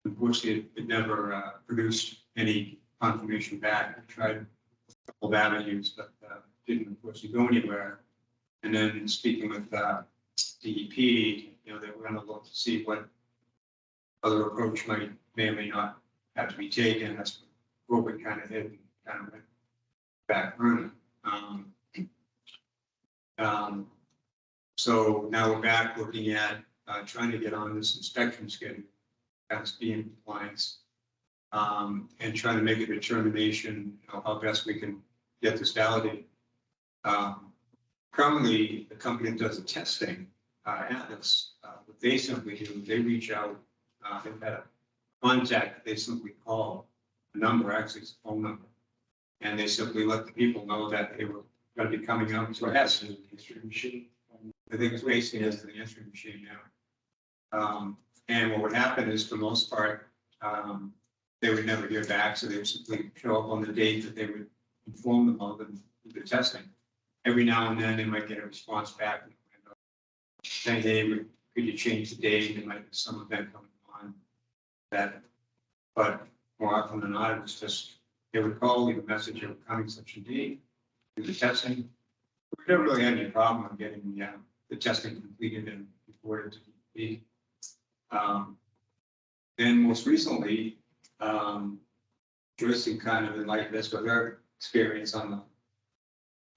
Unfortunately, it never produced any confirmation back. We tried a couple of avenues, but didn't unfortunately go anywhere. And then speaking with DEP, you know, they were going to look to see what other approach may or may not have to be taken. That's what we kind of did, and kind of went back burner. So now we're back looking at trying to get on this inspection schedule, that's being compliance, and trying to make a determination of how best we can get this validated. Currently, the company that does the testing, Atlas, what they simply do, they reach out, they've had a contact, they simply call a number, actually it's a phone number, and they simply let the people know that they were going to be coming out to test. I think it's basically as the answering machine now. And what would happen is, for the most part, they would never hear back, so they would simply show up on the date that they would inform them of the testing. Every now and then, they might get a response back saying, hey, could you change the date? There might be some event coming on that, but more often than not, it was just, they would call, leave a message, of coming such a date, do the testing. We never really had any problem with getting the testing completed and reported to DEP. Then most recently, Joyce kind of enlightened us with her experience on the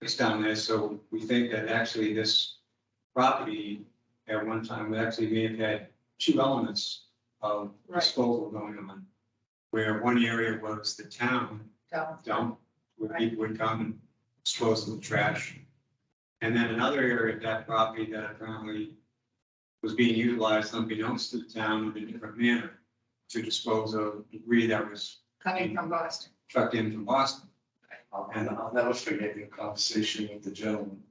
it's down there. So we think that actually this property at one time actually may have had two elements of disposal going on, where one area was the town dump, where people would come and dispose of the trash. And then another area of that property that apparently was being utilized unbeknownst to the town in a different manner to dispose of debris that was Coming from Boston. trucked in from Boston. And I'll never forget your conversation with the gentleman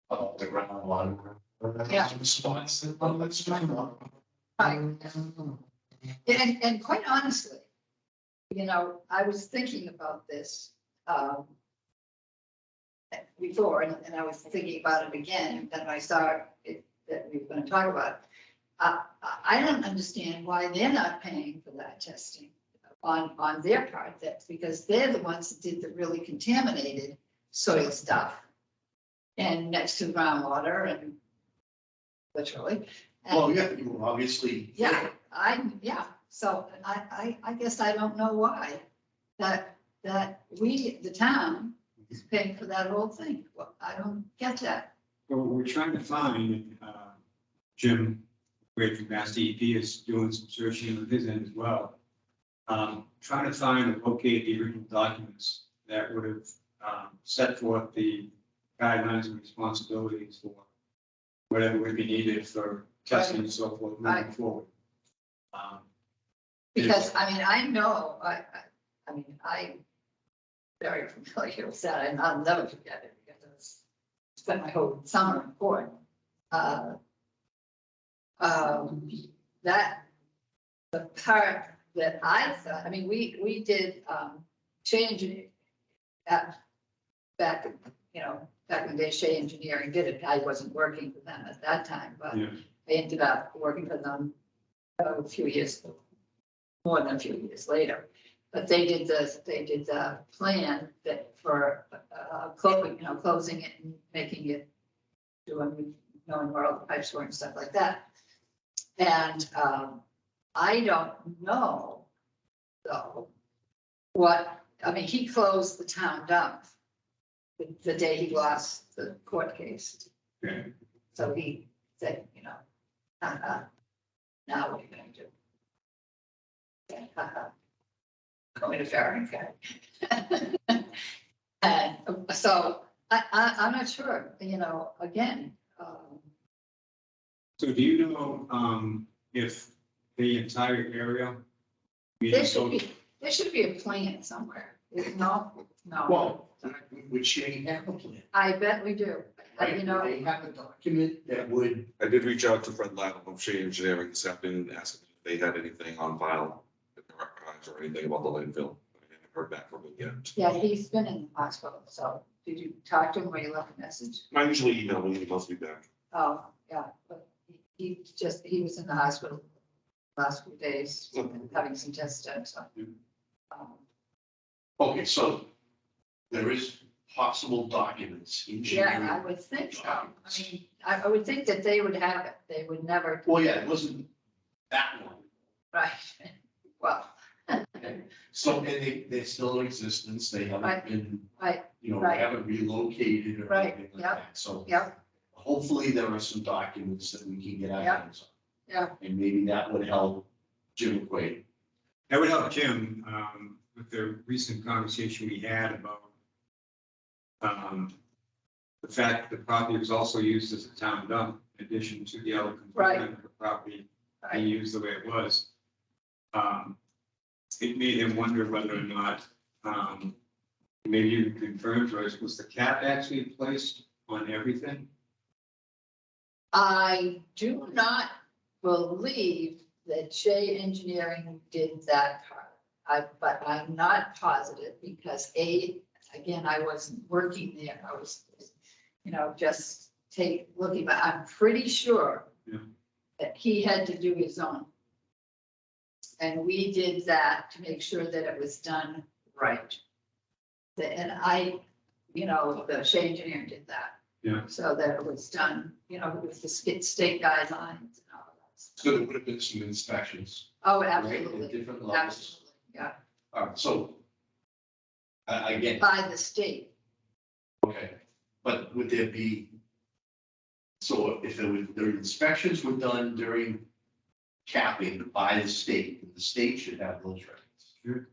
about the groundwater. Yeah. Response. Right. And quite honestly, you know, I was thinking about this before, and I was thinking about it again, and I saw it, that we were going to talk about it. I don't understand why they're not paying for that testing on their part. That's because they're the ones that did the really contaminated soil stuff and next to groundwater and literally. And Well, yeah, you were obviously. yeah, so I guess I don't know why that we, the town, is paying for that whole thing. Well, I don't get that. So what we're trying to find, Jim, great from Mass DEP is doing some searching on his end as well. Trying to find and locate the original documents that would have set forth the guidelines and responsibilities for whatever would be needed for testing and so forth moving forward. Because, I mean, I know, I'm very familiar with that, and I'll never forget it, because I spent my whole summer in court uh, that, the part that I thought, I mean, we did, change back, back when they Shea Engineering did it, I wasn't working for them at that time, but Yeah. I ended up working for them a few years, more than a few years later. But they did the plan that for, closing it and making it, knowing where all the pipes were and stuff like that. And, I don't know, though, I mean, he closed the town dump the day he lost the court case. Okay. So he said, now what are you gonna do? Yeah, going to Farrington. And so I'm not sure, again, So do you know, if the entire area? there should be a plan somewhere. No. Well, would Shane have a plan? I bet we do. Right, they have a document that would, I did reach out to Fred Lattim of Shea Engineering this afternoon, and asked if they had anything on file, in the archives or anything about the landfill. I haven't heard back from him yet. Yeah, he's been in the hospital, so did you talk to him when you left a message? I usually email him, he must be back. Oh, yeah, but he was in the hospital last few days, having some tests done, so. okay, so there is possible documents, Yeah, I engineering. would think so. I mean, I would think that they would have it. They would never, Well, yeah, it wasn't that one. right, well, So, and they're still in existence, they Right. haven't been, right, they right. haven't relocated or Right, anything like yep. that. So yep, hopefully there are some documents that we can get our Yep. hands on. yeah, And maybe that would help Jim McQuaid. That would help Jim, with the recent conversation we had about the fact that the property was also used as a town dump, in addition to the other component of the property being right. used the way it was. It made him wonder whether or not, maybe you can confirm for us, was the cap actually placed on everything? I do not believe that Shea Engineering did that part. But I'm not positive because again, I wasn't working there. I was, just looking, but I'm pretty sure Yeah. that he had to do his own. And we did that to make sure that it was done right. And the Shea Engineering did that. Yeah. So that it was done, with the state guidelines and all that stuff. So there would have been some inspections, Oh, right, at absolutely, different levels. absolutely, yeah, So, again, by the state. okay, but would there be, so if the inspections were done during capping by the state should have those records.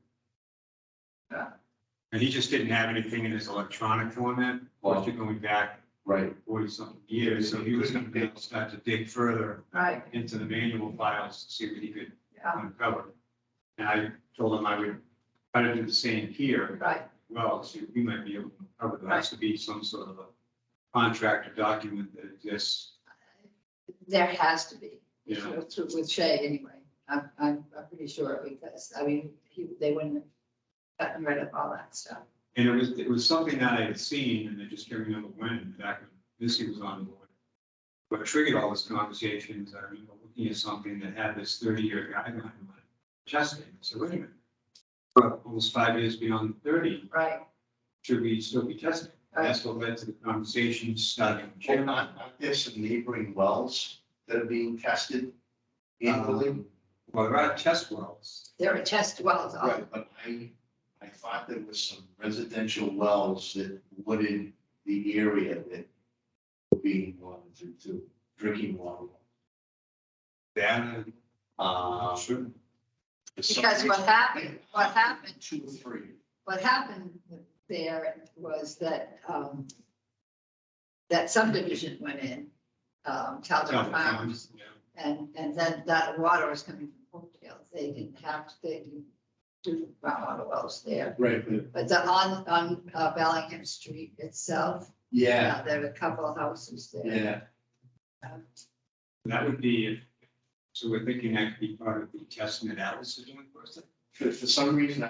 And he just didn't have anything in his electronic format, Well- which going back Right. 40-something years, so he was gonna be able to start to dig further Right, into the manual files to see what he could yeah, uncover. And I told him I would try to do the same here, right, well, so we might be able to cover, there has to be some sort of a contract or document that exists. there has to be, Yeah. with Shea anyway, I'm pretty sure, because, I mean, they wouldn't have gotten rid of all that stuff. And it was something that I had seen, and I just can't remember when, back when Missy was on board. What triggered all this conversation is I remember looking at something that had this 30-year guideline on it, testing. So wait a minute, we're almost 5 years beyond 30, Right, should we still be testing? That's what led to the conversation starting. with Jim. Aren't there some neighboring wells that are being tested annually? Well, there are test wells. there are test wells, all Right, but I thought there was some residential wells that wooded the area that were being monitored to drinking water. That, Sure. because what happened, 2 or 3. what happened there was that, that subdivision went in, Talbot Farms. yeah. And then that water was coming from Hopedale. They didn't do groundwater wells there. Right, But on Bellingham Street itself, yeah, there are a couple of houses there. yeah. That would be, so we're thinking that could be part of the testing that Atlas is doing for us. For some reason,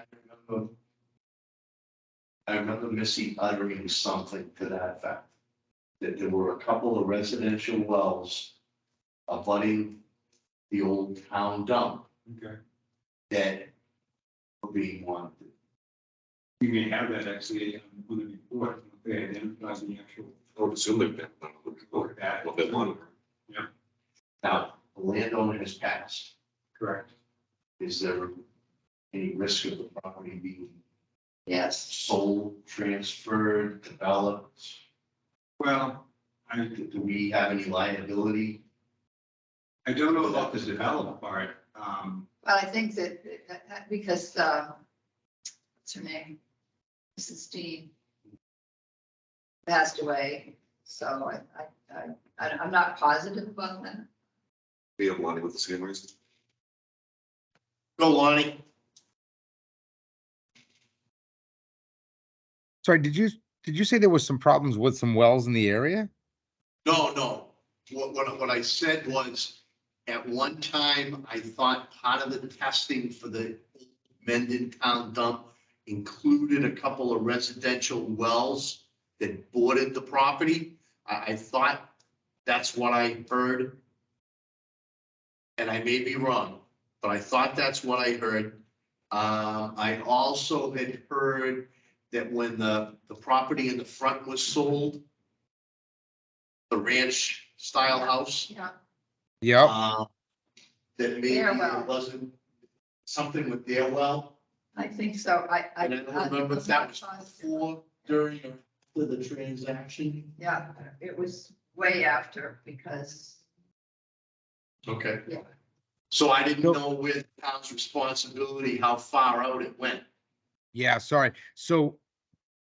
I remember Missy uttering something to that effect. That there were a couple of residential wells abutting the old town dump Okay. that were being wanted. We may have that actually on the report, they identify the actual. I would assume they've been, Look at a little bit longer. Now, the landowner has passed. Correct. Is there any risk of the property being Yes, sold, transferred, developed? Well, Do we have any liability? I don't know about the development part. well, I think that because, what's her name? Mrs. Dean passed away, so I'm not positive about that. We have Lonnie with the same reason. Go, Lonnie. Sorry, did you say there was some problems with some wells in the area? No. What I said was, at one time, I thought part of the testing for the Mendon Town dump included a couple of residential wells that bordered the property. I thought that's what I heard. And I may be wrong, but I thought that's what I heard. I also had heard that when the property in the front was sold, the ranch style house, Yeah, Yep. that maybe Their well. it wasn't something with their well. I think so. And I don't remember if that was before, during, or after the transaction. Yeah, it was way after because, Okay. Yeah. So I didn't know with the town's responsibility, how far out it went. Yeah, sorry. So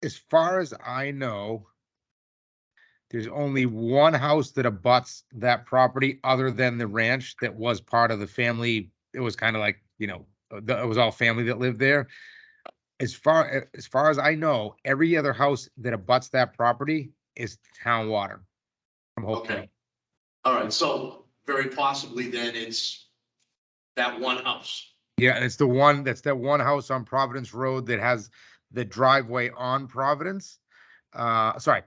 as far as I know, there's only one house that abuts that property other than the ranch that was part of the family. It was kind of like, it was all family that lived there. As far as I know, every other house that abuts that property is town water. From Hope Okay. County. All right, so very possibly then it's that one house. Yeah, and that's that one house on Providence Road that has the driveway on Providence. Sorry,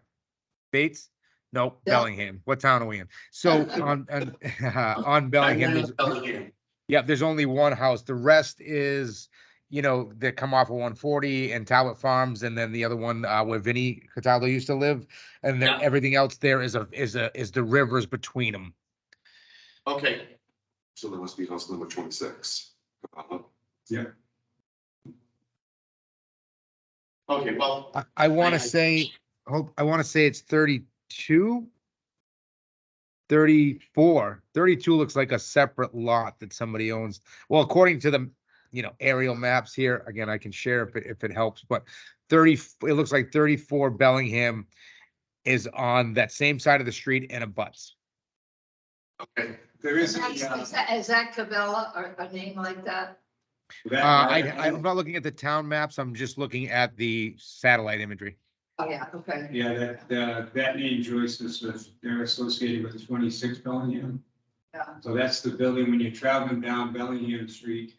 Bates? Nope, Yeah. Bellingham. What town are we in? So on Bellingham, there's only one house. The rest is, that come off of 140 and Talbot Farms, and then the other one where Vinny Cataldo used to live, and then Yeah. everything else there is the rivers between them. Okay, So there must be house number 26. okay, well, I want I- to say, I want to say it's 32. 34. 32 looks like a separate lot that somebody owns. Well, according to the, aerial maps here, again, I can share if it helps, but it looks like 34 Bellingham is on that same side of the street and abuts. okay, There is is that Cabela or a name like that? I'm not looking at the town maps. I'm just looking at the satellite imagery. Oh, yeah, okay. Yeah, that name Joyce they're associated with 26 Bellingham. Yeah. So that's the building when you're traveling down Bellingham Street,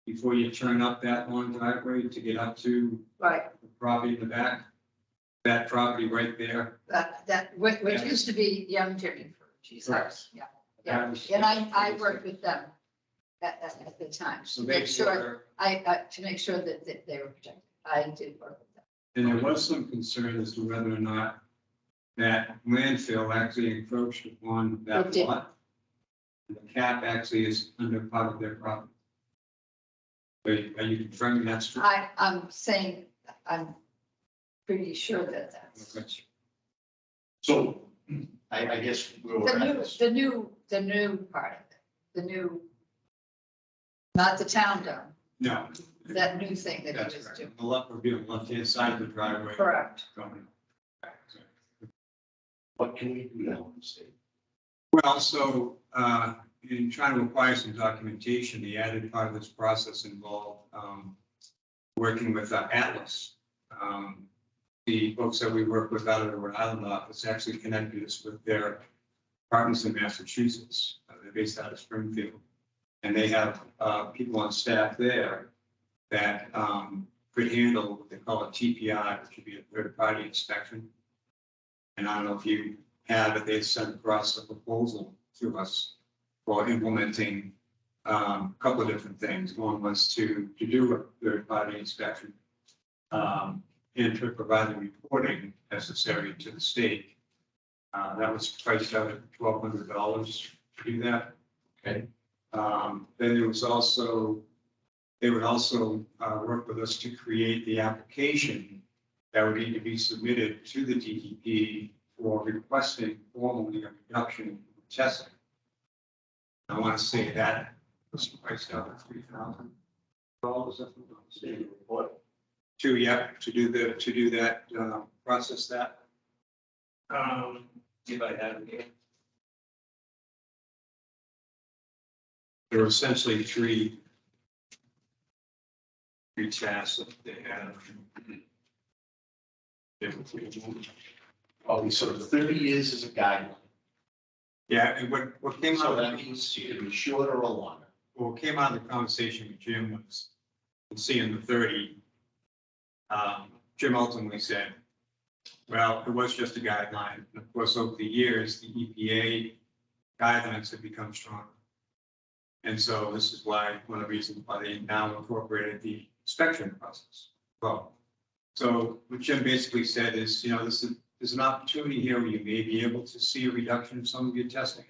before you turn up that long driveway to get up to Right, the property in the back. That property right there. which Yeah. used to be Young Jimmy Fuji's Correct. house, yeah. That was- And I worked with them at the time, So to they make sure, were, to make sure that they were protected. I did work with them. and there was some concern as to whether or not that landfill actually encroached upon It that did. lot. The cap actually is under part of their property. Are you confirming that's true? I'm saying, I'm pretty sure that that's. Okay. so I guess we're. The new part of it, the new, not the town dump, No. that new thing that That's he was correct. doing. The left would be on the left-hand side of the driveway. Correct. Going. What can we do now in the state? Well, so, in trying to acquire some documentation, the added part of this process involved, working with Atlas. The folks that we work with out of the Rhode Island office actually connected us with their partners in Massachusetts. They're based out of Springfield. And they have people on staff there that could handle what they call a TPI, which would be a third-party inspection. And I don't know if you have, but they sent across a proposal to us for implementing a couple of different things. One was to do a third-party inspection and to provide the reporting necessary to the state. That was priced out at $1,200 to do that. Okay. Then there was also, they would also work with us to create the application that would need to be submitted to the DEP for requesting formally a reduction in testing. I want to say that was priced out at $3,000. To do that, process that. If I had it here. There were essentially three tasks that they had. Okay, so the 30 years is a guideline. Yeah, and what came So out, that means you can be shorter or longer. what came out of the conversation with Jim was, seeing the 30. Jim ultimately said, well, it was just a guideline. And of course, over the years, the EPA guidelines have become stronger. And so this is why, one of the reasons why they now incorporated the inspection process. Well, so what Jim basically said is, there's an opportunity here where you may be able to see a reduction in some of your testing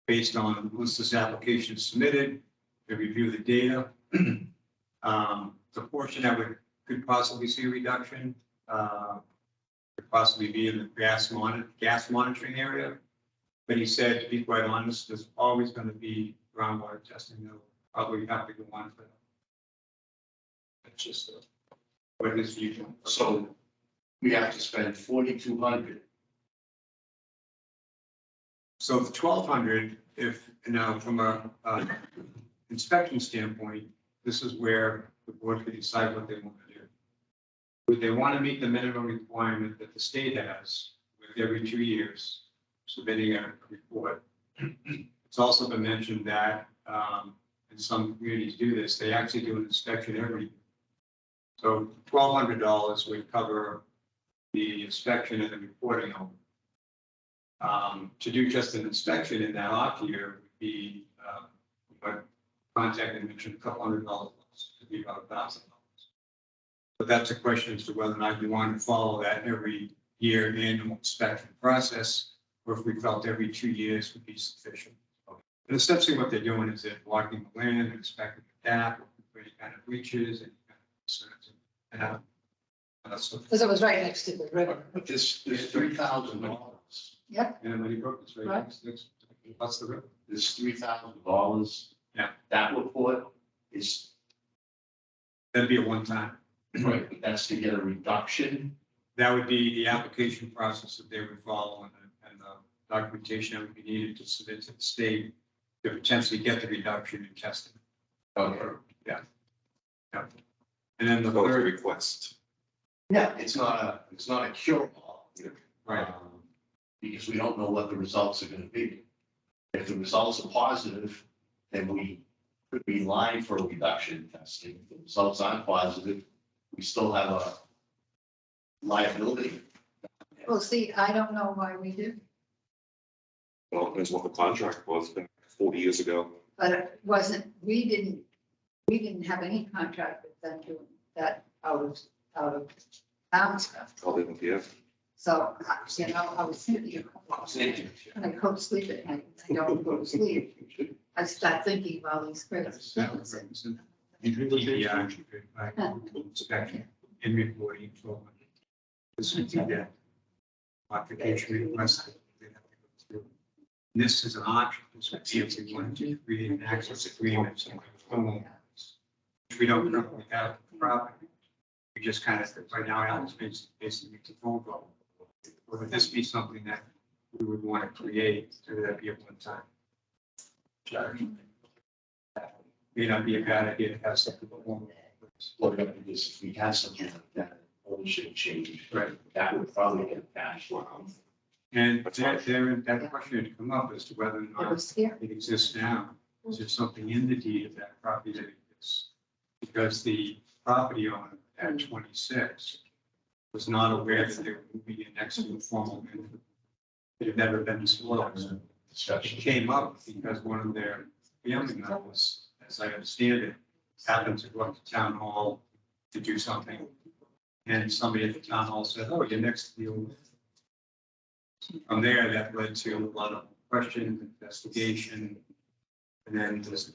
based on once this application is submitted, they review the data. The portion that could possibly see a reduction could possibly be in the gas monitoring area. But he said, to be quite honest, there's always going to be groundwater testing that will probably have to go on for that. That's just what his view. So we have to spend 4,200. So the 1,200, if, from a inspection standpoint, this is where the board could decide what they want to do. Would they want to meet the minimum requirement that the state has with every 2 years submitting a report? It's also been mentioned that, and some communities do this, they actually do an inspection every year. So $1,200 would cover the inspection and the reporting of it. To do just an inspection in that off year would be, what contacted mentioned, $200, could be about $1,000. But that's a question as to whether or not you want to follow that every year annual inspection process, or if we felt every 2 years would be sufficient. And essentially what they're doing is they're walking the land, and inspecting the tap, for any kind of breaches and kind of concerns. Because it was right next to the river. But this $3,000. Yep. And when he broke this right next, that's the river. This $3,000. Yeah. That report is, That'd be a one-time. right, but that's to get a reduction. That would be the application process that they would follow and the documentation that would be needed to submit to the state to potentially get the reduction in testing. Okay. Yeah. And then the Vote third, request. Yeah, it's not a cure-all. right, Because we don't know what the results are gonna be. If the results are positive, then we could be lying for a reduction in testing. If the results aren't positive, we still have a liability. Well, see, I don't know why we do, Well, depends what the contract was back 40 years ago. but it wasn't, we didn't have any contract with them doing that out of town stuff. Called it, yeah. So, I was thinking, when I go to sleep at night, I don't go to sleep. I start thinking of all these crazy things. Yeah, inspection and reporting. This would be that application request. This is an option. This would be if we wanted to create an access agreement. So which we don't currently have the property. We just kind of, right now, Alan's basically the phone call. Would this be something that we would want to create, so that be a one-time charge? May not be a bad idea to have something along What is, if we have something like that, ownership change, Right. that would probably get passed. And That's that question had come up as to whether or It not was scary. it exists now. Is there something in the deed of that property that exists? Because the property owner at 26 was not aware that they were moving in next to a formal management. It had never been disclosed. It came up because one of their family members, as I understand it, happened to go up to town hall to do something. And somebody at the town hall said, oh, you're next to the old. From there, that led to a lot of questions, investigation. And then this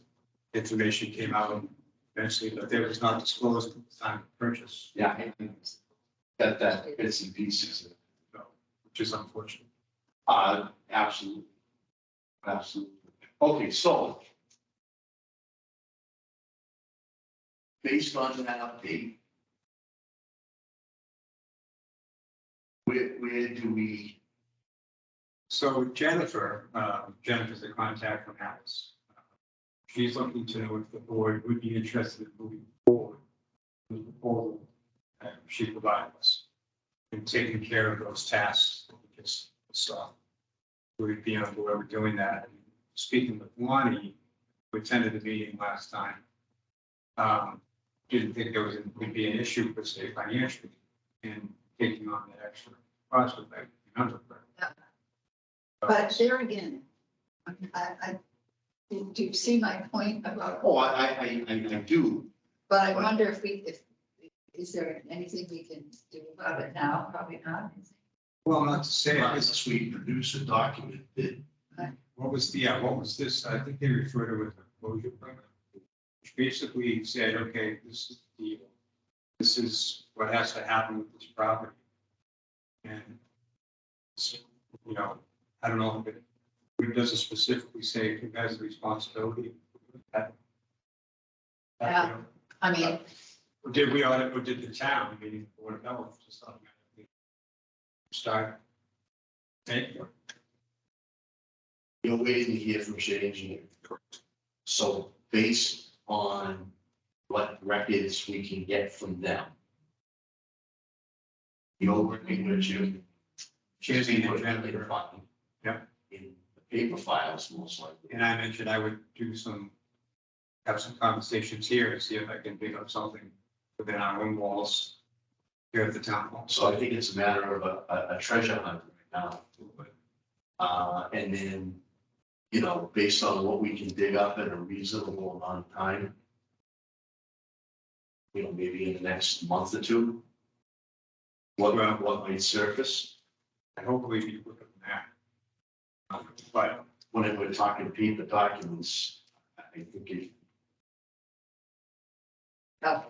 information came out eventually, but it was not disclosed at the time of purchase, Yeah, I think that bits and pieces. which is unfortunate. Absolutely. Absolutely. Okay, so. Based on that update. Where do we, So Jennifer's the contact from Alice. She's looking to know if the board would be interested in moving forward with the proposal that she provided us and taking care of those tasks that we just saw. We'd be on board with doing that. And speaking with Lonnie, who attended the meeting last time, didn't think there would be an issue per se financially in taking on that extra project. I remember correctly. But there again, do you see my point about, I do, but I wonder if, is there anything we can do about it now? Probably not. Well, not to say, Unless we produce a document that what was this? I think they refer to it as a closure permit. Which basically said, okay, this is the deal. This is what has to happen with this property. And, so, you know, I don't know if it doesn't specifically say who has the responsibility. Yeah. I mean, Or did we audit, or did the town, meaning the Board of Health, just automatically start? Thank you. you're waiting to hear from Shea Engineering. So based on what records we can get from them. You're working with Jim. Choosing See the what family. they can find. Yep. In the paper files, most likely. And I mentioned I would have some conversations here to see if I can pick up something within our own walls here at the town hall. So I think it's a matter of a treasure hunt right now. And then, you know, based on what we can dig up in a reasonable amount of time. You know, maybe in the next month or two. What might surface, And hopefully be quicker than that. But when we're talking paper documents, I think it, oh,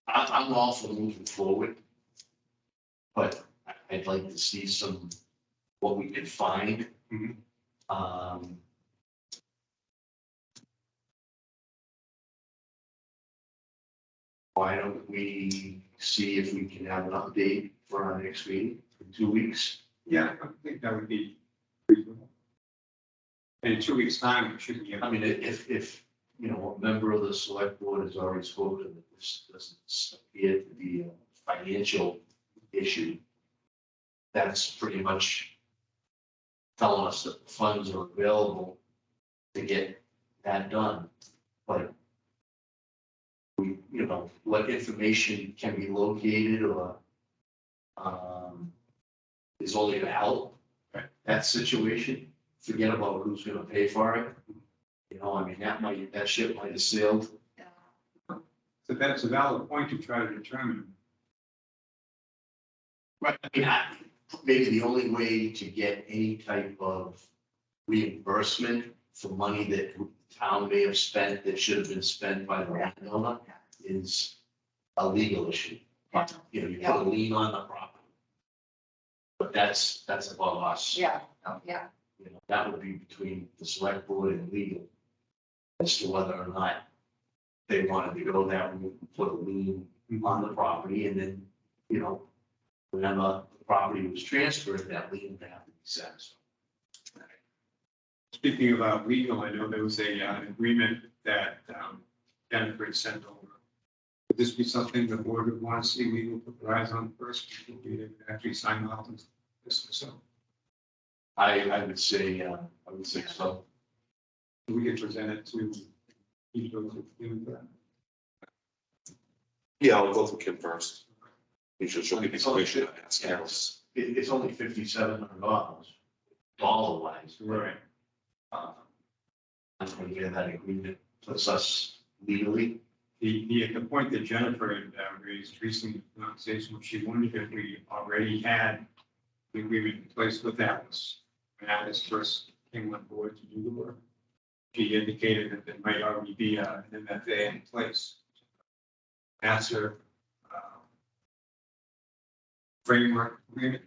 I'm all for moving forward. But I'd like to see what we can find. Mhm. Why don't we see if we can have an update for our next meeting in 2 weeks? yeah, I think that would be reasonable. And in 2 weeks' time, it should be. I mean, if, you know, a member of the select board has already spoken, that this doesn't appear to be a financial issue. That's pretty much telling us that the funds are available to get that done. But we, you know, what information can be located or is only gonna help that situation. Forget about who's gonna pay for it. You know, I mean, that ship might have sailed. So that's a valid point to try to determine. Right, I mean, maybe the only way to get any type of reimbursement for money that the town may have spent that should have been spent by the landowner is a legal issue. You know, you put a lien on the property. But that's above us. yeah, oh, yeah. You know, that would be between the select board and legal as to whether or not they wanted to go that route and put a lien on the property and then, you know, whenever the property was transferred, that lien would have to be satisfied. Speaking about legal, I know there was an agreement that Jennifer had sent over Would this be something the board would want to see legal put their eyes on first, before we actually sign off on this, so I would say so. we could present it to each of those who do that. Yeah, I'll go through Kim first. You should show me the information. Ask Alice. It's only $5,700, dollar wise. Right. I'm going to get that agreement, puts us legally. The point that Jennifer had raised recently in the conversation, she wondered if we already had the agreement in place with Alice. When Alice first came on board to do the work, she indicated that there might already be an MFA in place. That's her framework agreement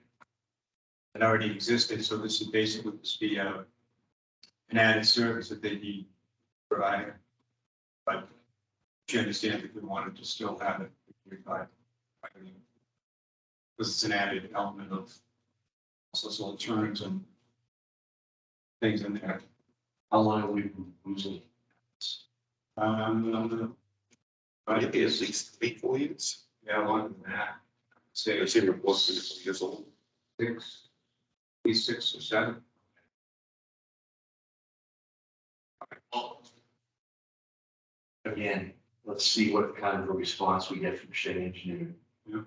that already existed, so this is basically just be an added service that they need provided. But she understands if we wanted to still have it, because it's an added element of social terms and things in there. How long have we been using? I think it's 6 to 8 years. Yeah, longer than that. Say I've seen reports that it's years old. at least 6 or 7. Again, let's see what kind of a response we get from Shea Engineering. Yeah.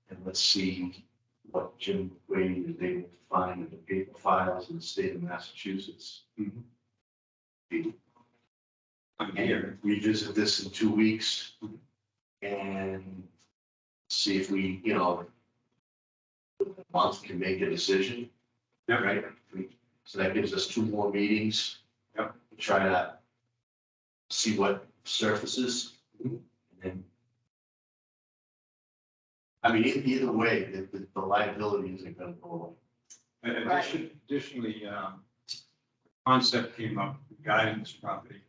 And let's see what Jim Wade is able to find in the paper files in the state of Massachusetts. I'm here. And revisit this in 2 weeks and see if we, a month can make a decision. Yeah. Right? So that gives us 2 more meetings. Yep. To try to see what surfaces. And then, I mean, either way, the liability isn't gonna go away. Additionally, concept came up regarding this property.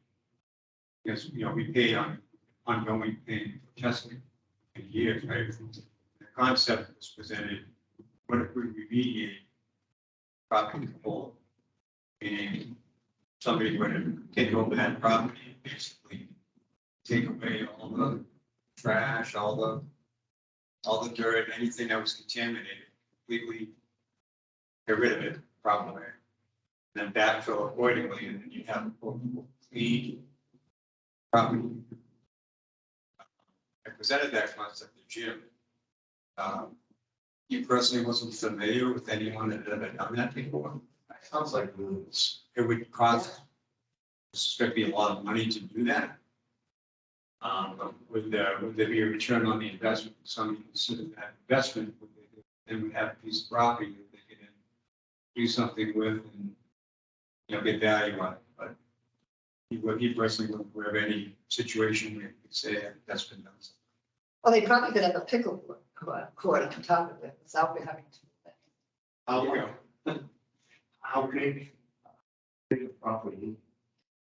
Because, we pay on ongoing paying for testing for years, right? The concept was presented, what if we remediate property full? And somebody were to take over that property and basically take away all the trash, all the dirt, anything that was contaminated, completely get rid of it properly. And then backfill accordingly, and then you have a clean property. I presented that concept to Jim. He personally wasn't familiar with anyone that had ever done that before. Sounds like rules. It would cost, suspect be a lot of money to do that. But would there be a return on the investment? Some consider that investment, and would have a piece of property that they could do something with and, get value on it. But he personally wasn't aware of any situation where you could say that's been done. Well, they probably could have a pickle court on top of it without having to. How big a property?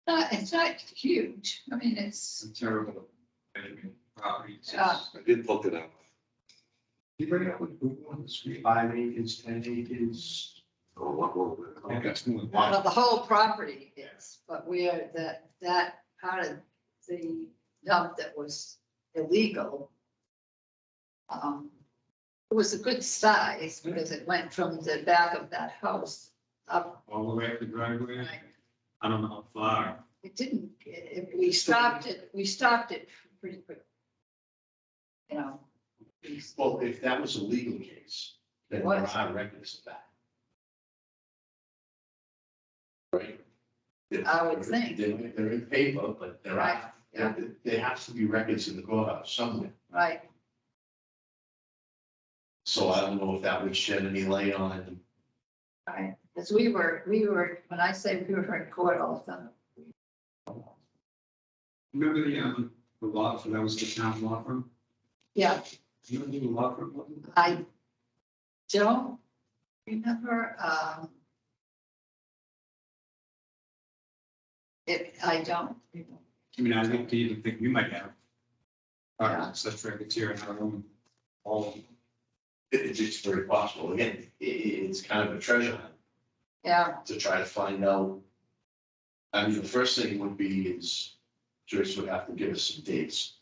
It's not huge. I mean, it's, Some terrible properties. Yeah. I did look it up. You bring it up with Google on the street. 5 acres, 10 acres. Oh, what? I think it's more than well, that. the whole property is, but where that part of the dump that was illegal. It was a good size because it went from the back of that house up. All the way up the driveway. I don't know how far. It didn't, we stopped it pretty quick. Well, if that was a legal case, then It there was. are records of that. Right? I would think. They're in paper, but there Right, are, yeah. there has to be records in the courthouse somewhere. Right, So I don't know if that would shed any light on. right, because we were, when I say we were in court all the time. Remember the law firm, that was the town law firm? Yeah, You don't need a law firm? I don't remember, I don't. I mean, I think to even think we might have. Yeah. Such records here in our own, all. It's very possible. Again, it's kind of a treasure hunt Yeah, to try to find out. I mean, the first thing would be is Joyce would have to give us some dates.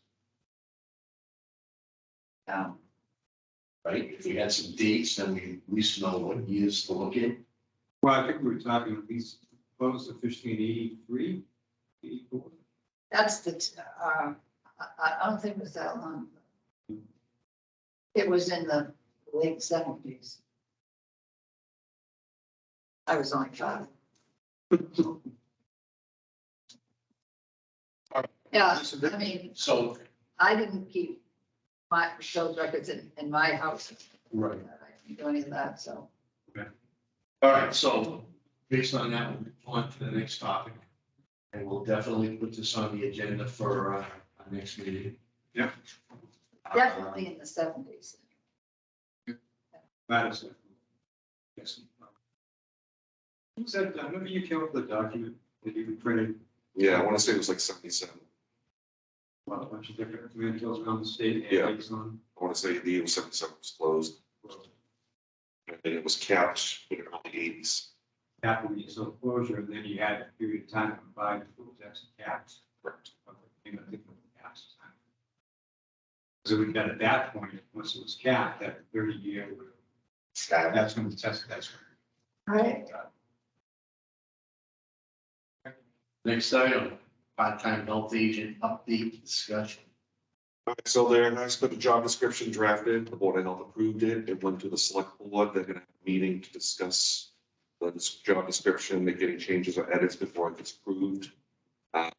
right? If we had some dates, then we at least know what years to look at. Well, I think we were talking at least close to 1583, 84. That's the, I don't think it was that long. It was in the late 70s. I was only 5. Yeah, I mean, So, I didn't keep those records in my house. right. I didn't do any of that, so. All right, so based on that, we'll move on to the next topic. And we'll definitely put this on the agenda for our next meeting. Yeah. Definitely in the 70s. That is it. Yes. Who said, I remember you came up with a document that you printed, Yeah, I want to say it was like 77. a bunch of different communities around the state. and Yeah. based on- I want to say the year 77 was closed. And it was capped in the early 80s. After the so closure, and then you had a period of time to provide it was actually capped. Correct. So we got at that point, once it was capped, that 30-year, that's when the test, that's Right. Next item, part-time health agent update discussion. So there has been a job description drafted, the Board of Health approved it, it went to the select board, they're gonna have a meeting to discuss this job description, make any changes or edits before it gets approved.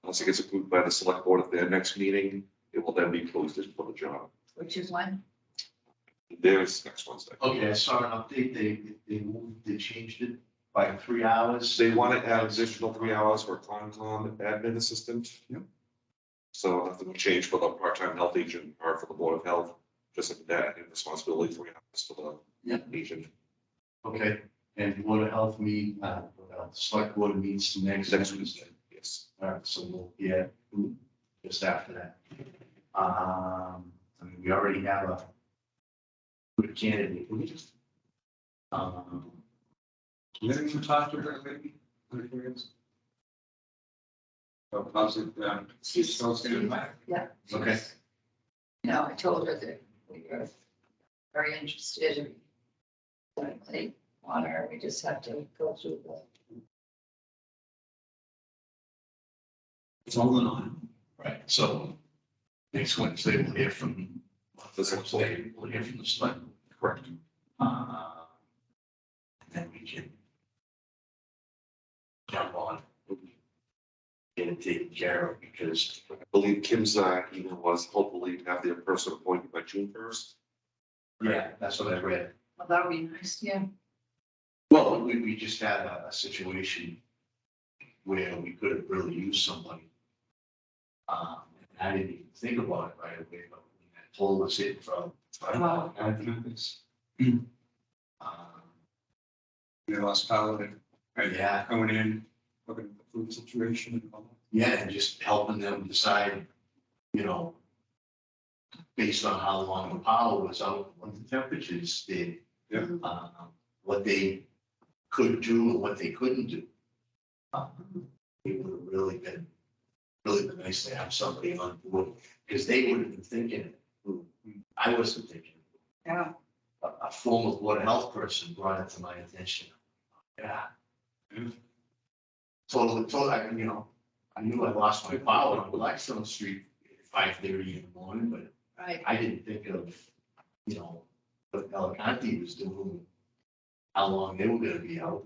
Once it gets approved by the select board at their next meeting, it will then be posted for the job. Which is when? There's next Wednesday. Okay, I saw an update, they changed it by 3 hours. They want to add additional 3 hours for Concom admin assistant. Yep. So nothing will change for the part-time health agent or for the Board of Health, just like that, and responsibility 3 hours for the agent. Okay, and Board of Health select board meets next Next Wednesday. Wednesday, yes. All right, so we'll, yeah, just after that. I mean, we already have a good candidate. You haven't even talked to her lately? So how's it, she's still standing by? Yeah. Okay. You know, I told her that we were very interested. They want her, we just have to go through the. It's all going on. Right, so next Wednesday, we'll hear from, Wednesday, we'll hear from the select. Correct. And then we can jump on. Get it taken care of, because I believe Kim's email was hopefully have their person appointed by June 1st. yeah, that's what I read. Well, that would be nice, yeah. Well, we just had a situation where we could have really used somebody. I didn't even think about it right away, but when I told us it from. Wow. I think it's, um, we lost power, Yeah, going in, looking at the food situation and all. yeah, and just helping them decide, you know, based on how long the power was out, what the temperatures did. Yeah. What they could do and what they couldn't do. It would have really been nice to have somebody on board, because they would have been thinking, I wasn't thinking. Yeah. A former Board of Health person brought it to my attention. Yeah. Totally, I, you know, I knew I lost my power on Blackstone Street at 5:30 in the morning, but Right. I didn't think of, you know, what Alicante was doing, how long they were gonna be out.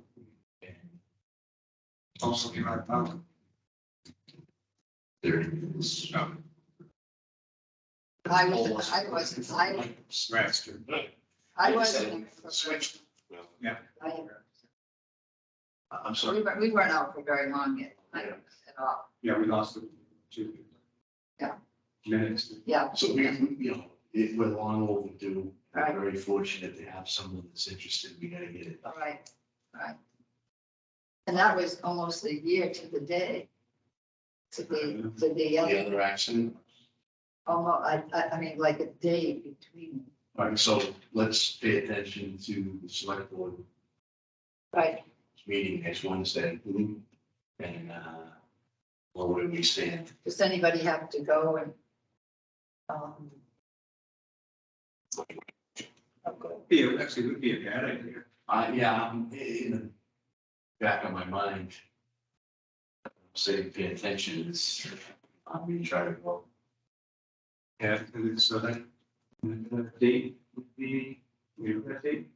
And Also, you're out of power. 30 minutes. I wasn't, I wasn't. Switched. I'm We sorry. weren't out for very long yet, at all. Yeah, we lost it. 2 Yeah. minutes. Yeah. So we, you know, we're long overdue. Right. I'm very fortunate to have someone that's interested. We gotta get it done. Right. And that was almost a year to the day. To the The other, other accident. almost, I mean, like a day between. All right, so let's pay attention to the select board Right. meeting next Wednesday. And, well, where we stand. Does anybody have to go and, Actually, would be a bad idea. Yeah, I'm in the back of my mind. Say, pay attention, it's, I'm gonna try to go. Yeah, and so that, the date would be, you know, that date,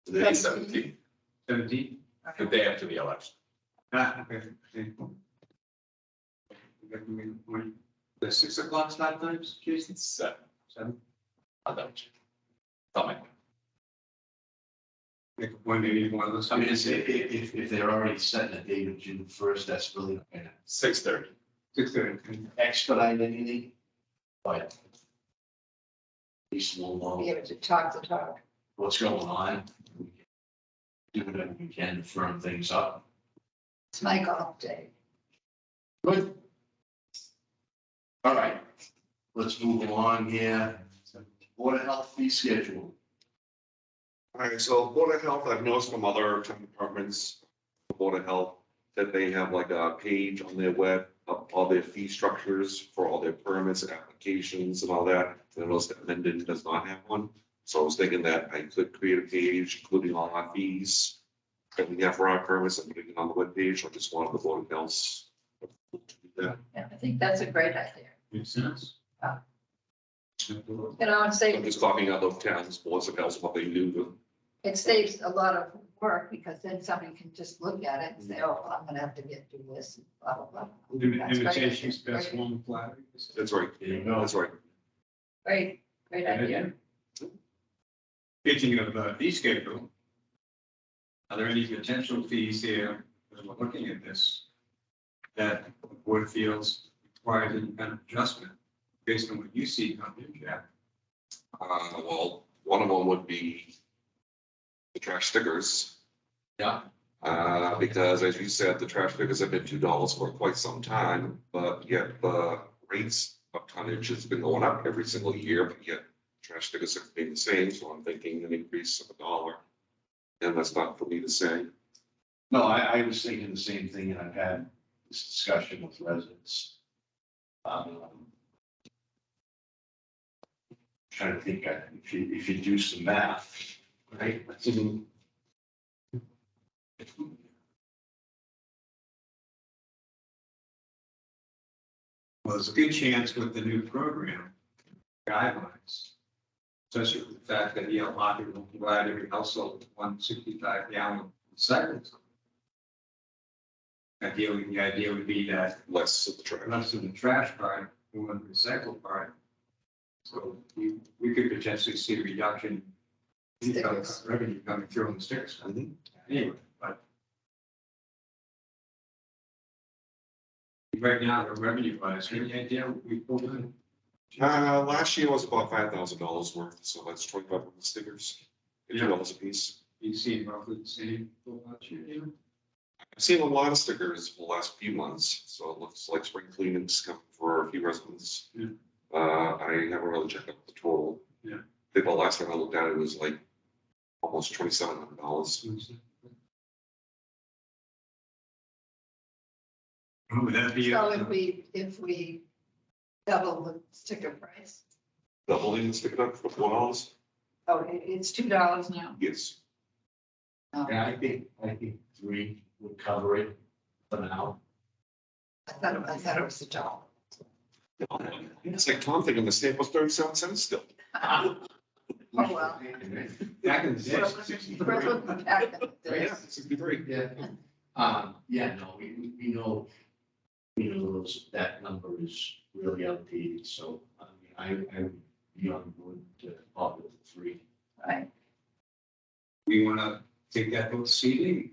The 17th, 17th. the day after the election. Okay. The 6 o'clock start times, Jason? Seven. 7? I'll double check. Tell me. Make a point, maybe one of those. I mean, if they're already setting a date of June first, that's really not gonna 6:30. 6:30. expedite anything. But at least we'll Be know able to talk the talk. what's going on. Do whatever we can to firm things up. It's my golf day. Good. All right, let's move along here. Board of Health fee schedule. All right, so Board of Health, I've noticed from other town departments, Board of Health, that they have like a page on their web of all their fee structures for all their permits and applications and all that. And I noticed that Mendon does not have one. So I was thinking that I could create a page including all our fees that we have for our permits and putting it on the webpage. I just wanted the Board of Health to do that. Yeah, I think that's a great idea. Makes sense. You know, and I'm just talking about those towns, Boards of Health, what they do. it saves a lot of work because then somebody can just look at it and say, oh, I'm gonna have to do this, blah, blah, blah. That's great. Invitations, best one flattery. That's right. There you go. That's right. Great, great idea. Speaking of fee schedule, are there any potential fees here, as we're looking at this, that the board feels requires any kind of adjustment based on what you see on the Jack? Well, one of them would be the trash stickers. Yeah. Because as you said, the trash stickers have been $2 for quite some time, but yet the rates of tonnage has been going up every single year, but yet trash stickers have been the same, so I'm thinking an increase of $1. And that's not for me to say. No, I was thinking the same thing, and I've had this discussion with residents. Trying to think, if you do some math, right? Well, there's a good chance with the new program guidelines, especially with the fact that EL Lottery will provide every household with 165 gallon recycling. Ideally, the idea would be that Less of the trash. less of the trash part, more of the recycle part. So we could potentially see a reduction in Stickers. revenue coming through on the stickers. Anyway, but right now, the revenue wise, any idea what we pulled in? Last year was about $5,000 worth, so that's 25 of the stickers, $2 a piece. You see roughly the same last year, you know? I've seen a lot of stickers for the last few months, so it looks like spring cleaning's coming for a few residents. Yeah. I haven't really checked out the total. Yeah. I think the last time I looked at it was like almost $2,700. Would that be? So if we double the sticker price, Doubling the sticker up for $4? oh, it's $2 now. Yes. Oh, Yeah, I think 3 would cover it for now. I thought it was $1. It's like Tom thinking the stamp was 37 cents still. Oh, well. Back in the day, We're 63. looking back at Yeah, this. 63. Yeah. Yeah, no, we know, that number is really outdated, so, I mean, I would be on board to up with 3. Right, We want to take that both seating.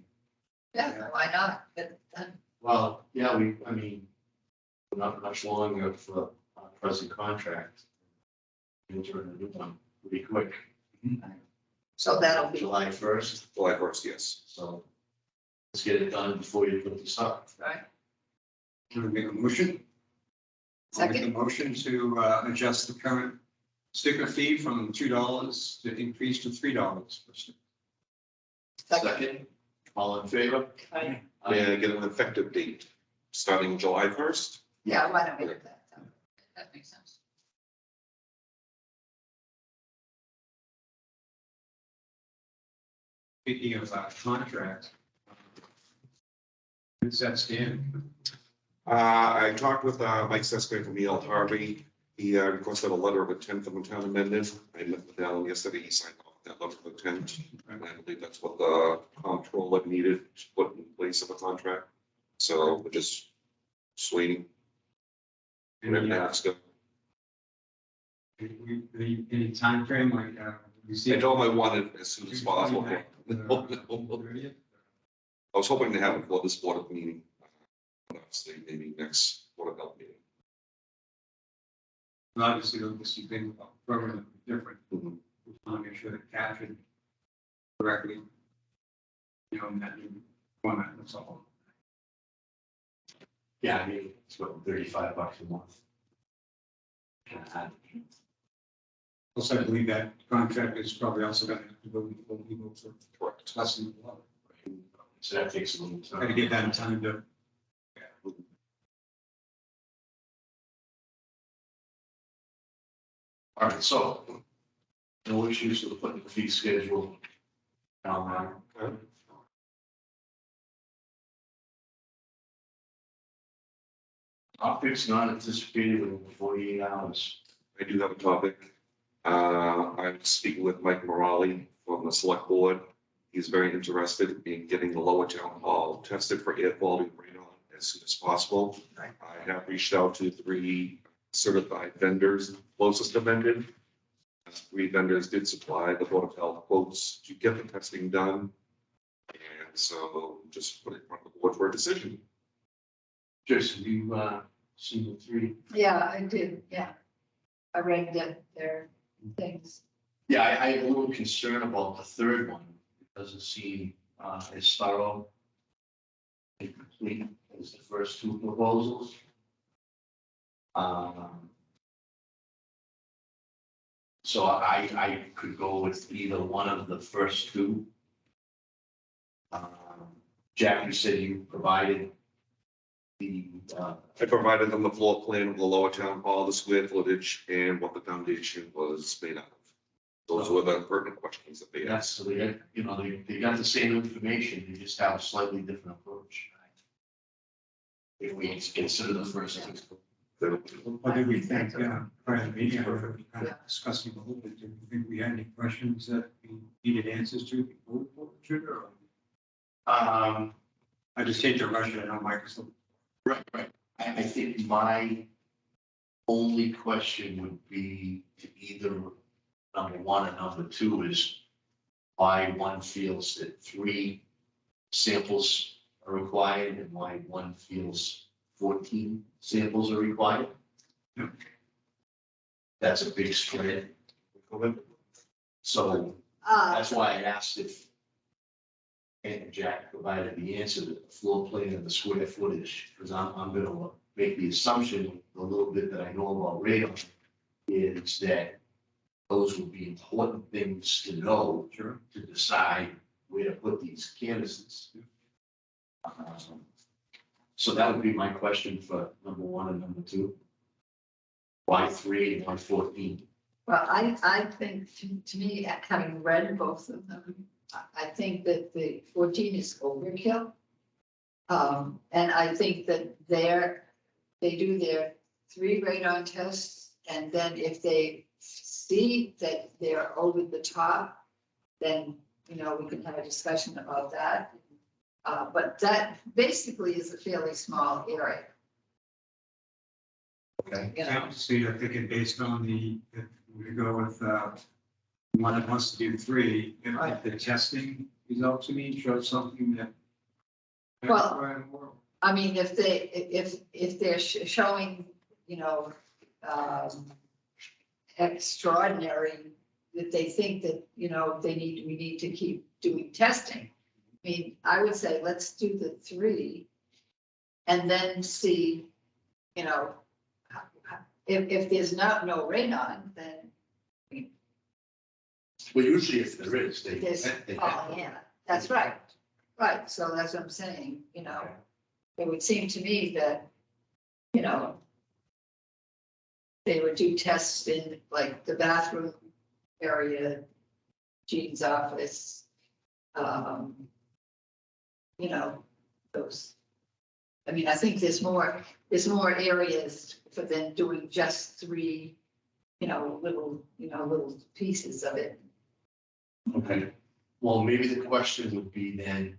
yeah, why not? But then, Well, yeah, I mean, we're not much longer for our present contract. We'll turn a new one pretty quick, so that'll be, July 1st, July 1st, yes. so let's get it done before you put this up. right, Can we make a motion? I'll make a second, motion to adjust the current sticker fee from $2 to increase to $3 per sticker. second. All in favor? Right. May I get an effective date, starting July 1st? Yeah, why don't we do that? That makes sense. speaking of contracts, does that stand? I talked with Mike Seskin from E.L. Harvey. He requested a letter of intent from the town amendment. I met with Alan yesterday. He signed off that letter of intent. And I believe that's what the comptroller needed to put in place of a contract. So we're just waiting. And then ask him. Any timeframe, like, you see? I told him I wanted it as soon as possible. I was hoping to have it for this board of meeting. Obviously, maybe next board of health meeting. Obviously, this has been a program different. Mhm. We want to make sure that captured correctly. You know, in that new format, that's all. Yeah, I mean, it's what, $35 a month. Also, I believe that contract is probably also going to have to go before we go for Correct. discussing the law. So that takes a little Got to time. get that in time to. All right, so no issues with putting the fee schedule down there. Topics not anticipated within 48 hours. I do have a topic. I'm speaking with Mike Morali from the select board. He's very interested in getting the lower town hall tested for air quality radon as soon as possible. Right. I have reached out to 3 certified vendors closest to Mendon. 3 vendors did supply the Board of Health quotes to get the testing done. And so just put it in front of the board for a decision. Jason, you seen the 3? Yeah, I did, yeah. I read that their things. Yeah, I have a little concern about the third one. It doesn't seem as thorough and complete as the first 2 proposals. So I could go with either one of the first 2. Jack, you said you provided the, I provided them the floor plan of the lower town hall, the square footage, and what the foundation was made out of. Those were the pertinent questions that they yes, asked. so they got, you know, they got the same information, they just have a slightly different approach. If we consider the first 2. What did we think, prior to the meeting, we were kind of discussing a little bit, do you think we had any questions that we needed answers to before we pulled the trigger? Or I just hate to rush it, I know Mike is. Right. I think my only question would be to either number 1 and number 2 is why one feels that 3 samples are required and why one feels 14 samples are required. Yeah. That's a big spread. So that's why I asked if and Jack provided the answer to the floor plan and the square footage, because I'm gonna make the assumption, a little bit that I know about radon, is that those would be important things to know Sure. to decide where to put these canvases. So that would be my question for number 1 and number 2. Why 3 and why 14? Well, I think, to me, having read both of them, I think that the 14 is overkill. And I think that they do their 3 radon tests, and then if they see that they're over the top, then, you know, we can have a discussion about that. But that basically is a fairly small area. Okay. You know, Obviously, I'm thinking based on if we go with one that wants to do 3, if the testing results to me show something that. Well, I mean, if they're showing, you know, extraordinary, that they think that, you know, we need to keep doing testing. I mean, I would say, let's do the 3 and then see, you know, if there's no radon, then Well, usually if there is, they. there's, oh, yeah, that's right. Right, so that's what I'm saying, you know, it would seem to me that, you know, they would do tests in like the bathroom area, Jean's office, um, you know, those. I mean, I think there's more areas for them doing just three, little pieces of it. Okay, well, maybe the question would be then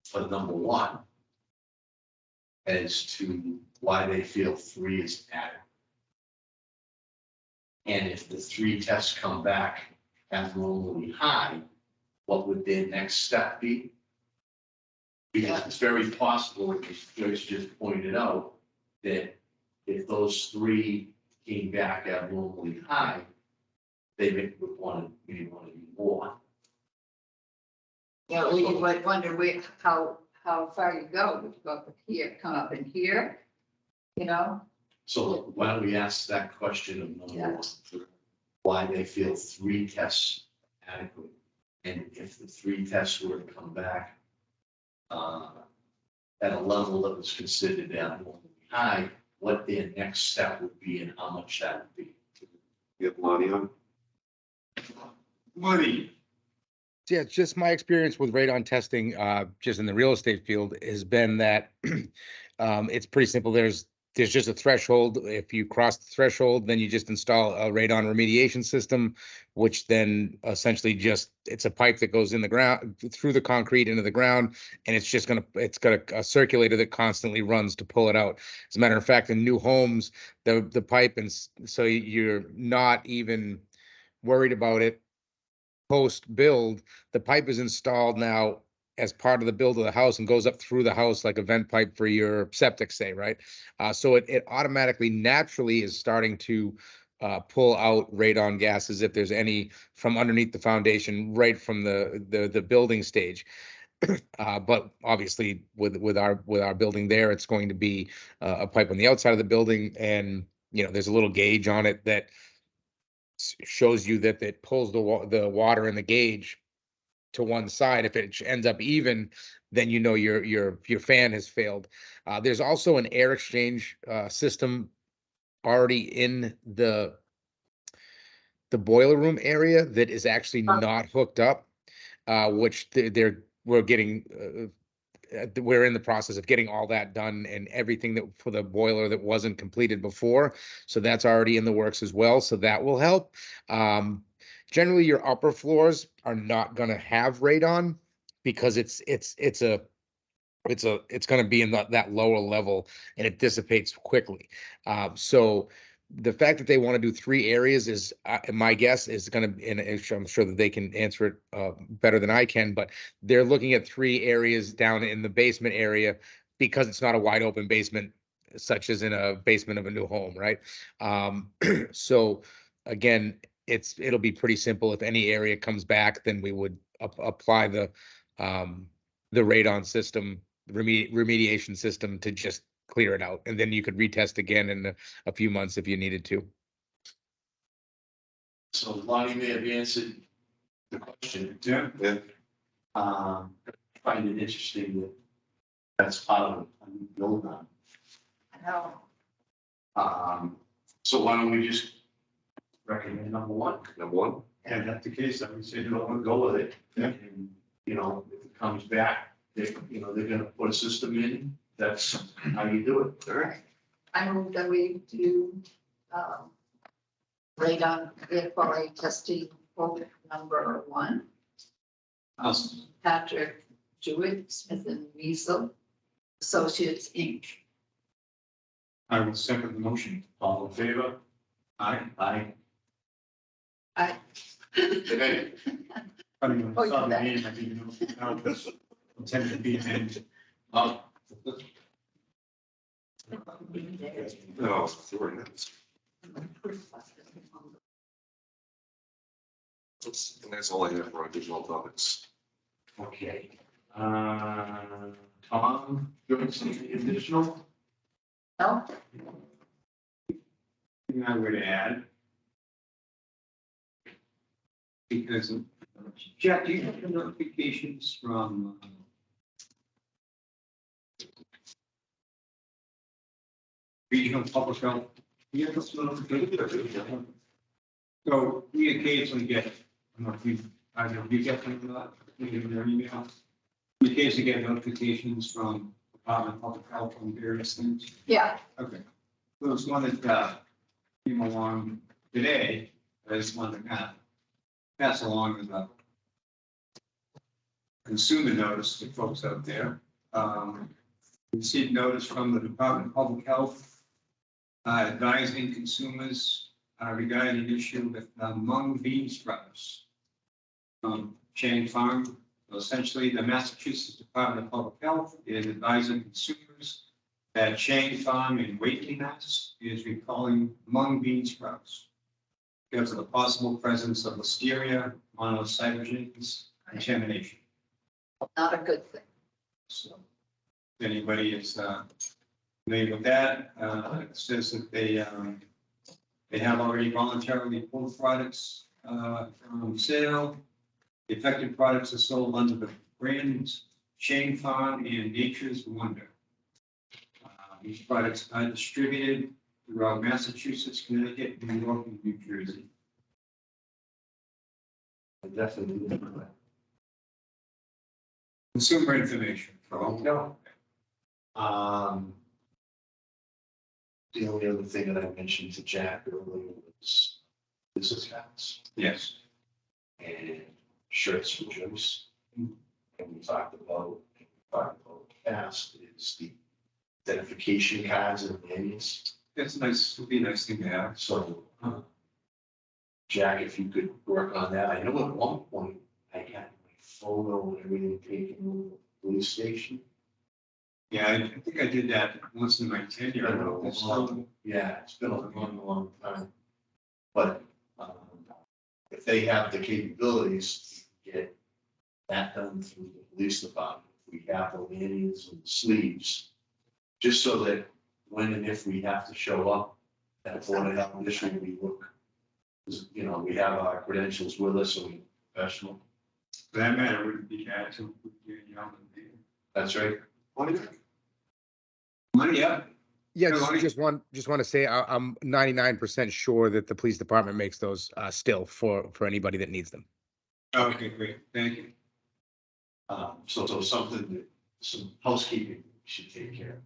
for number one, as to why they feel three is adequate. And if the three tests come back abnormally high, what would their next step be? Because it's very possible, as Joyce just pointed out, that if those three came back abnormally high, they maybe want to do more. Yeah, we might wonder how far you go. Would you go up here, come up in here? So why don't we ask that question of number one? Why they feel three tests adequate? And if the three tests were to come back at a level that was considered abnormally high, what their next step would be and how much that would be. You have Lonnie on? Money. Yeah, it's just my experience with radon testing, just in the real estate field, has been that it's pretty simple. There's just a threshold. If you cross the threshold, then you just install a radon remediation system, which then essentially it's a pipe that goes in the ground, through the concrete into the ground, and it's got a circulator that constantly runs to pull it out. As a matter of fact, in new homes, the pipe, and so you're not even worried about it post-build. The pipe is installed now as part of the build of the house and goes up through the house like a vent pipe for your septic, say, right? So it automatically, naturally is starting to pull out radon gases if there's any from underneath the foundation, right from the building stage. But obviously with our building there, it's going to be a pipe on the outside of the building, and there's a little gauge on it that shows you that it pulls the water in the gauge to one side. If it ends up even, then your fan has failed. There's also an air exchange system already in the boiler room area that is actually not hooked up, which we're in the process of getting all that done, and everything that for the boiler that wasn't completed before. So that's already in the works as well. So that will help. Generally, your upper floors are not going to have radon because it's going to be in that lower level, and it dissipates quickly. So the fact that they want to do 3 areas is, my guess is going to, and I'm sure that they can answer it better than I can, but they're looking at 3 areas down in the basement area because it's not a wide open basement, such as in a basement of a new home, right? So again, it'll be pretty simple. If any area comes back, then we would apply the radon system, remediation system, to just clear it out, and then you could retest again in a few months if you needed to. So Lonnie may have answered the question. Yeah. I find it interesting that that's part of a new build on. I know. So why don't we just recommend number one? Number one? And that's the case, I would say, Go with it. Yeah. And, if it comes back, they're gonna put a system in, that's how you do it. All right. I move that we do radon air quality testing vote number 1. Patrick Jewett, Smith and Weasel Associates, Inc. I will second the motion. All in favor? Aye. Aye. I, Okay. I mean, Oh, I saw the yeah. name, I didn't know how it was intended to be amended. Oh, No, sorry. That's all I have for additional topics. okay. Tom, you have anything additional? no, Thing I would add. Because, Jack, do you have the notifications from Regional Public Health? Do you have those notifications? So we occasionally get, I don't know if you get them or not. in their email. We occasionally get notifications from Department of Public Health on various things. Yeah, Okay. There was one that came along today, I just wanted to kind of pass along as a consumer notice to folks out there. Received notice from the Department of Public Health advising consumers regarding the issue with mung bean sprouts. Chang Farm, essentially the Massachusetts Department of Public Health is advising consumers that Chang Farm in Whately, Mass. Is recalling mung bean sprouts because of the possible presence of Listeria monocytogenes contamination. not a good thing. So if anybody is familiar with that, it says that they have already voluntarily pulled products from sale. The affected products are sold under the brands Shane Farm and Nature's Wonder. These products are distributed throughout Massachusetts, Connecticut, New York, and New Jersey. Definitely. Consumer information for all. No. The only other thing that I mentioned to Jack earlier was business cards Yes. and shirts for Joyce. And we talked about past is the identification cards and manuals. It's nice, would be a nice thing to have. So, Jack, if you could work on that. I know at one point I had my photo and everything taken to the police station. Yeah, I think I did that once in my tenure. I don't know, it's still- Yeah, it's been a long time. But if they have the capabilities to get that done through the police department, we have the manuals and sleeves, just so that when and if we have to show up at Board of Health District, we look, you know, we have our credentials with us, so we're professional. For that matter, wouldn't be bad to, That's right. money up. Yeah, Hey, Lonnie. just want to say, I'm 99% sure that the police department makes those still for anybody that needs them. Okay, great, thank you. So something that, some housekeeping we should take care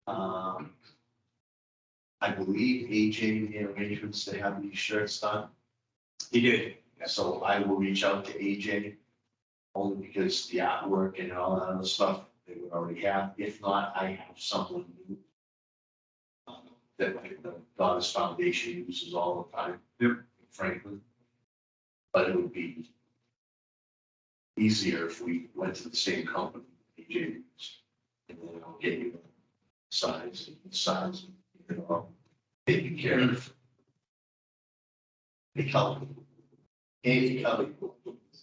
of. I believe AJ made arrangements to have these shirts done. He did. So I will reach out to AJ only because the artwork and all that other stuff they would already have. If not, I have something new that the Goddess Foundation uses all the time. Yep. Frankly. But it would be easier if we went to the same company, AJ used, and then I'll get you the size, you know, taken care of. The color. Any color.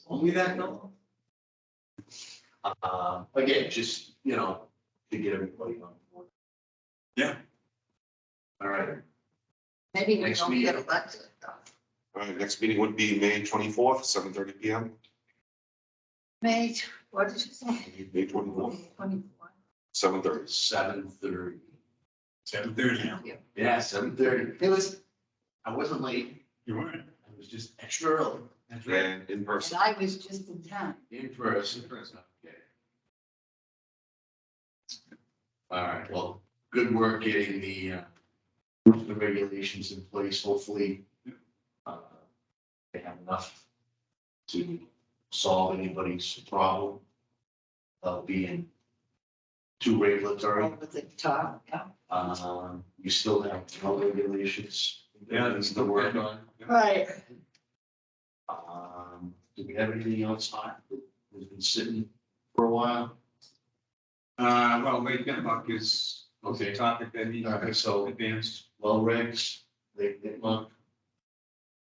Only that, no? Again, just, you know, to get everybody on board. Yeah. All right. Maybe we Next don't get meeting. elected though. All right, next meeting would be May 24th, 7:30 PM. May, what did you say? May 24th, 24. 7:30. 7:30. 7:30. Yeah, 7:30. It was, I wasn't late. You weren't. I was just extra early. That's And in And person. I was just in town. In person. Okay. All right, well, good work getting the regulations in place. Hopefully, they have enough to solve anybody's problem of being too regulatory. Over the top, yeah. You still have no regulations. Yeah, That's the work on. Right. Do we have anything else hot that has been sitting for a while? Well, Lake Nipmuc is a Okay. topic that needs Okay, to so- advance. Well, regs, Lake Nipmuc,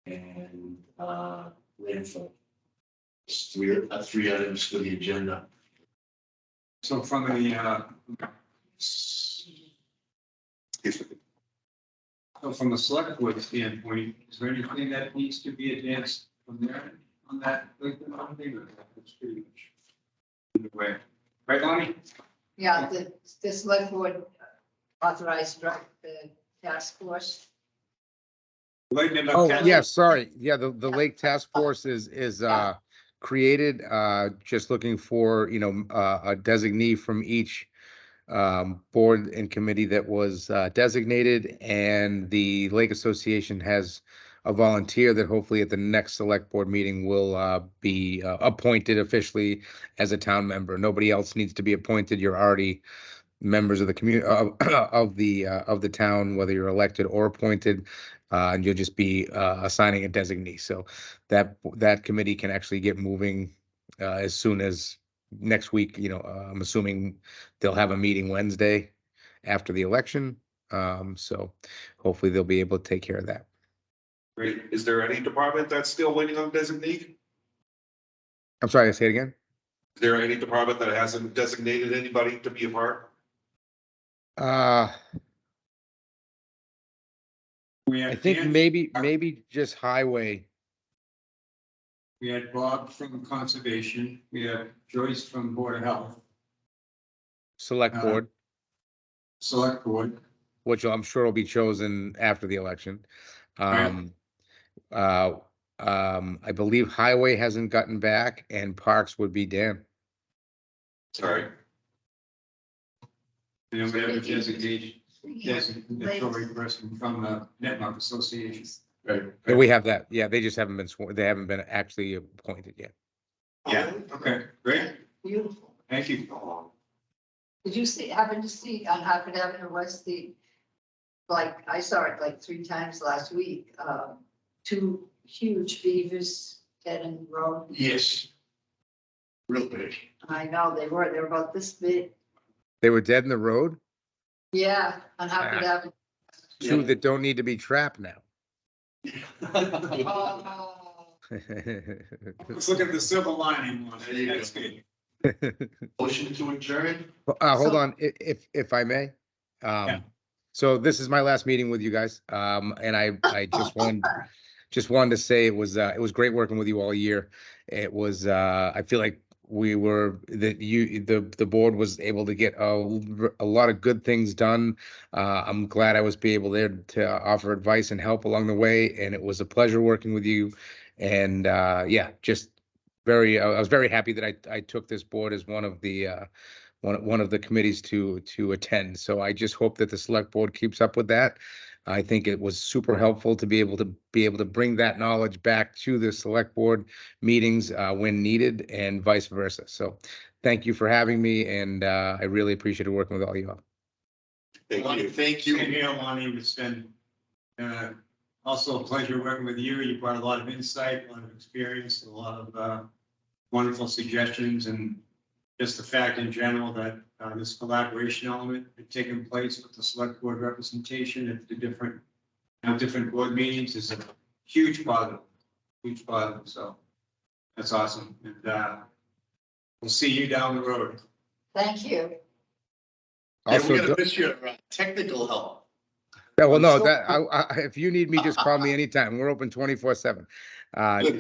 and landfill. It's three items for the agenda. So from a, Yes, so from a select board standpoint, is there anything that needs to be advanced from there on that? Lake Nipmuc thing, or that's pretty much in the way. Right, Lonnie? Yeah, the select board authorized the task force. Lake Nipmuc Oh, Task- yeah, sorry. Yeah, the Lake Task Force is created, just looking for, a designee from each board and committee that was designated, and the Lake Association has a volunteer that hopefully at the next select board meeting will be appointed officially as a town member. Nobody else needs to be appointed. You're already members of the community of the town, whether you're elected or appointed, and you'll just be assigning a designee. So that committee can actually get moving as soon as next week. I'm assuming they'll have a meeting Wednesday after the election. So hopefully they'll be able to take care of that. Great. Is there any department that's still waiting on designee? I'm sorry, say it again. Is there any department that hasn't designated anybody to be a part? We I had think Dan- maybe just highway. We had Bob from Conservation, we had Joyce from Board of Health, Select board, Select Board. which I'm sure will be chosen after the election. Right. I believe highway hasn't gotten back, and parks would be Dan. Sorry. And then we have a designatory person from the Netmark Association. Right. And we have that. Yeah, they just haven't been sworn. They haven't been actually appointed yet. Yeah, okay, great, Beautiful. thank you. Did you happen to see on Hartford Avenue West, I saw it like 3 times last week, 2 huge beavers dead in the road. Yes. Real big. I know, they were about this big. They were dead in the road. Yeah, on Hartford Avenue. 2 that don't need to be trapped now. Oh, Let's look at the silver lining one, There you that's go. good. Motion to adjourn? Hold So- on, if I may. Yeah. So this is my last meeting with you guys, and I just wanted to say it was great working with you all year. It was, I feel like the board was able to get a lot of good things done. I'm glad I was able there to offer advice and help along the way, and it was a pleasure working with you. And yeah, just I was very happy that I took this board as one of the committees to attend. So I just hope that the select board keeps up with that. I think it was super helpful to be able to bring that knowledge back to the select board meetings when needed, and vice versa. So thank you for having me, and I really appreciated working with all you all. Thank you. Thank Same you. here, Lonnie, it's been also a pleasure working with you. You brought a lot of insight, a lot of experience, a lot of wonderful suggestions, and just the fact in general that this collaboration element had taken place with the select board representation at the different board meetings is a huge positive, so that's awesome. And we'll see you down the road. thank you. And Also, we're gonna miss your technical help. yeah, well, no, so- that if you need me, just call me anytime. We're open 24/7.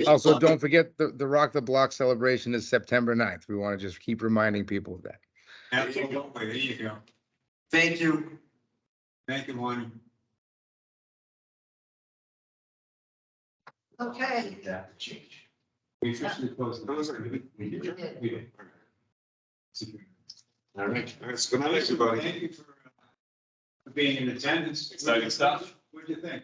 Also, don't forget the Rock the Block celebration is September 9th. We want to just keep reminding people of that. Absolutely, there you go. Thank you. Thank you, Lonnie. Okay. Yeah, change. We officially closed. That was good. We did. did. We did. All right. Good night, everybody. Thank you for being in attendance. Exciting stuff. What'd you think?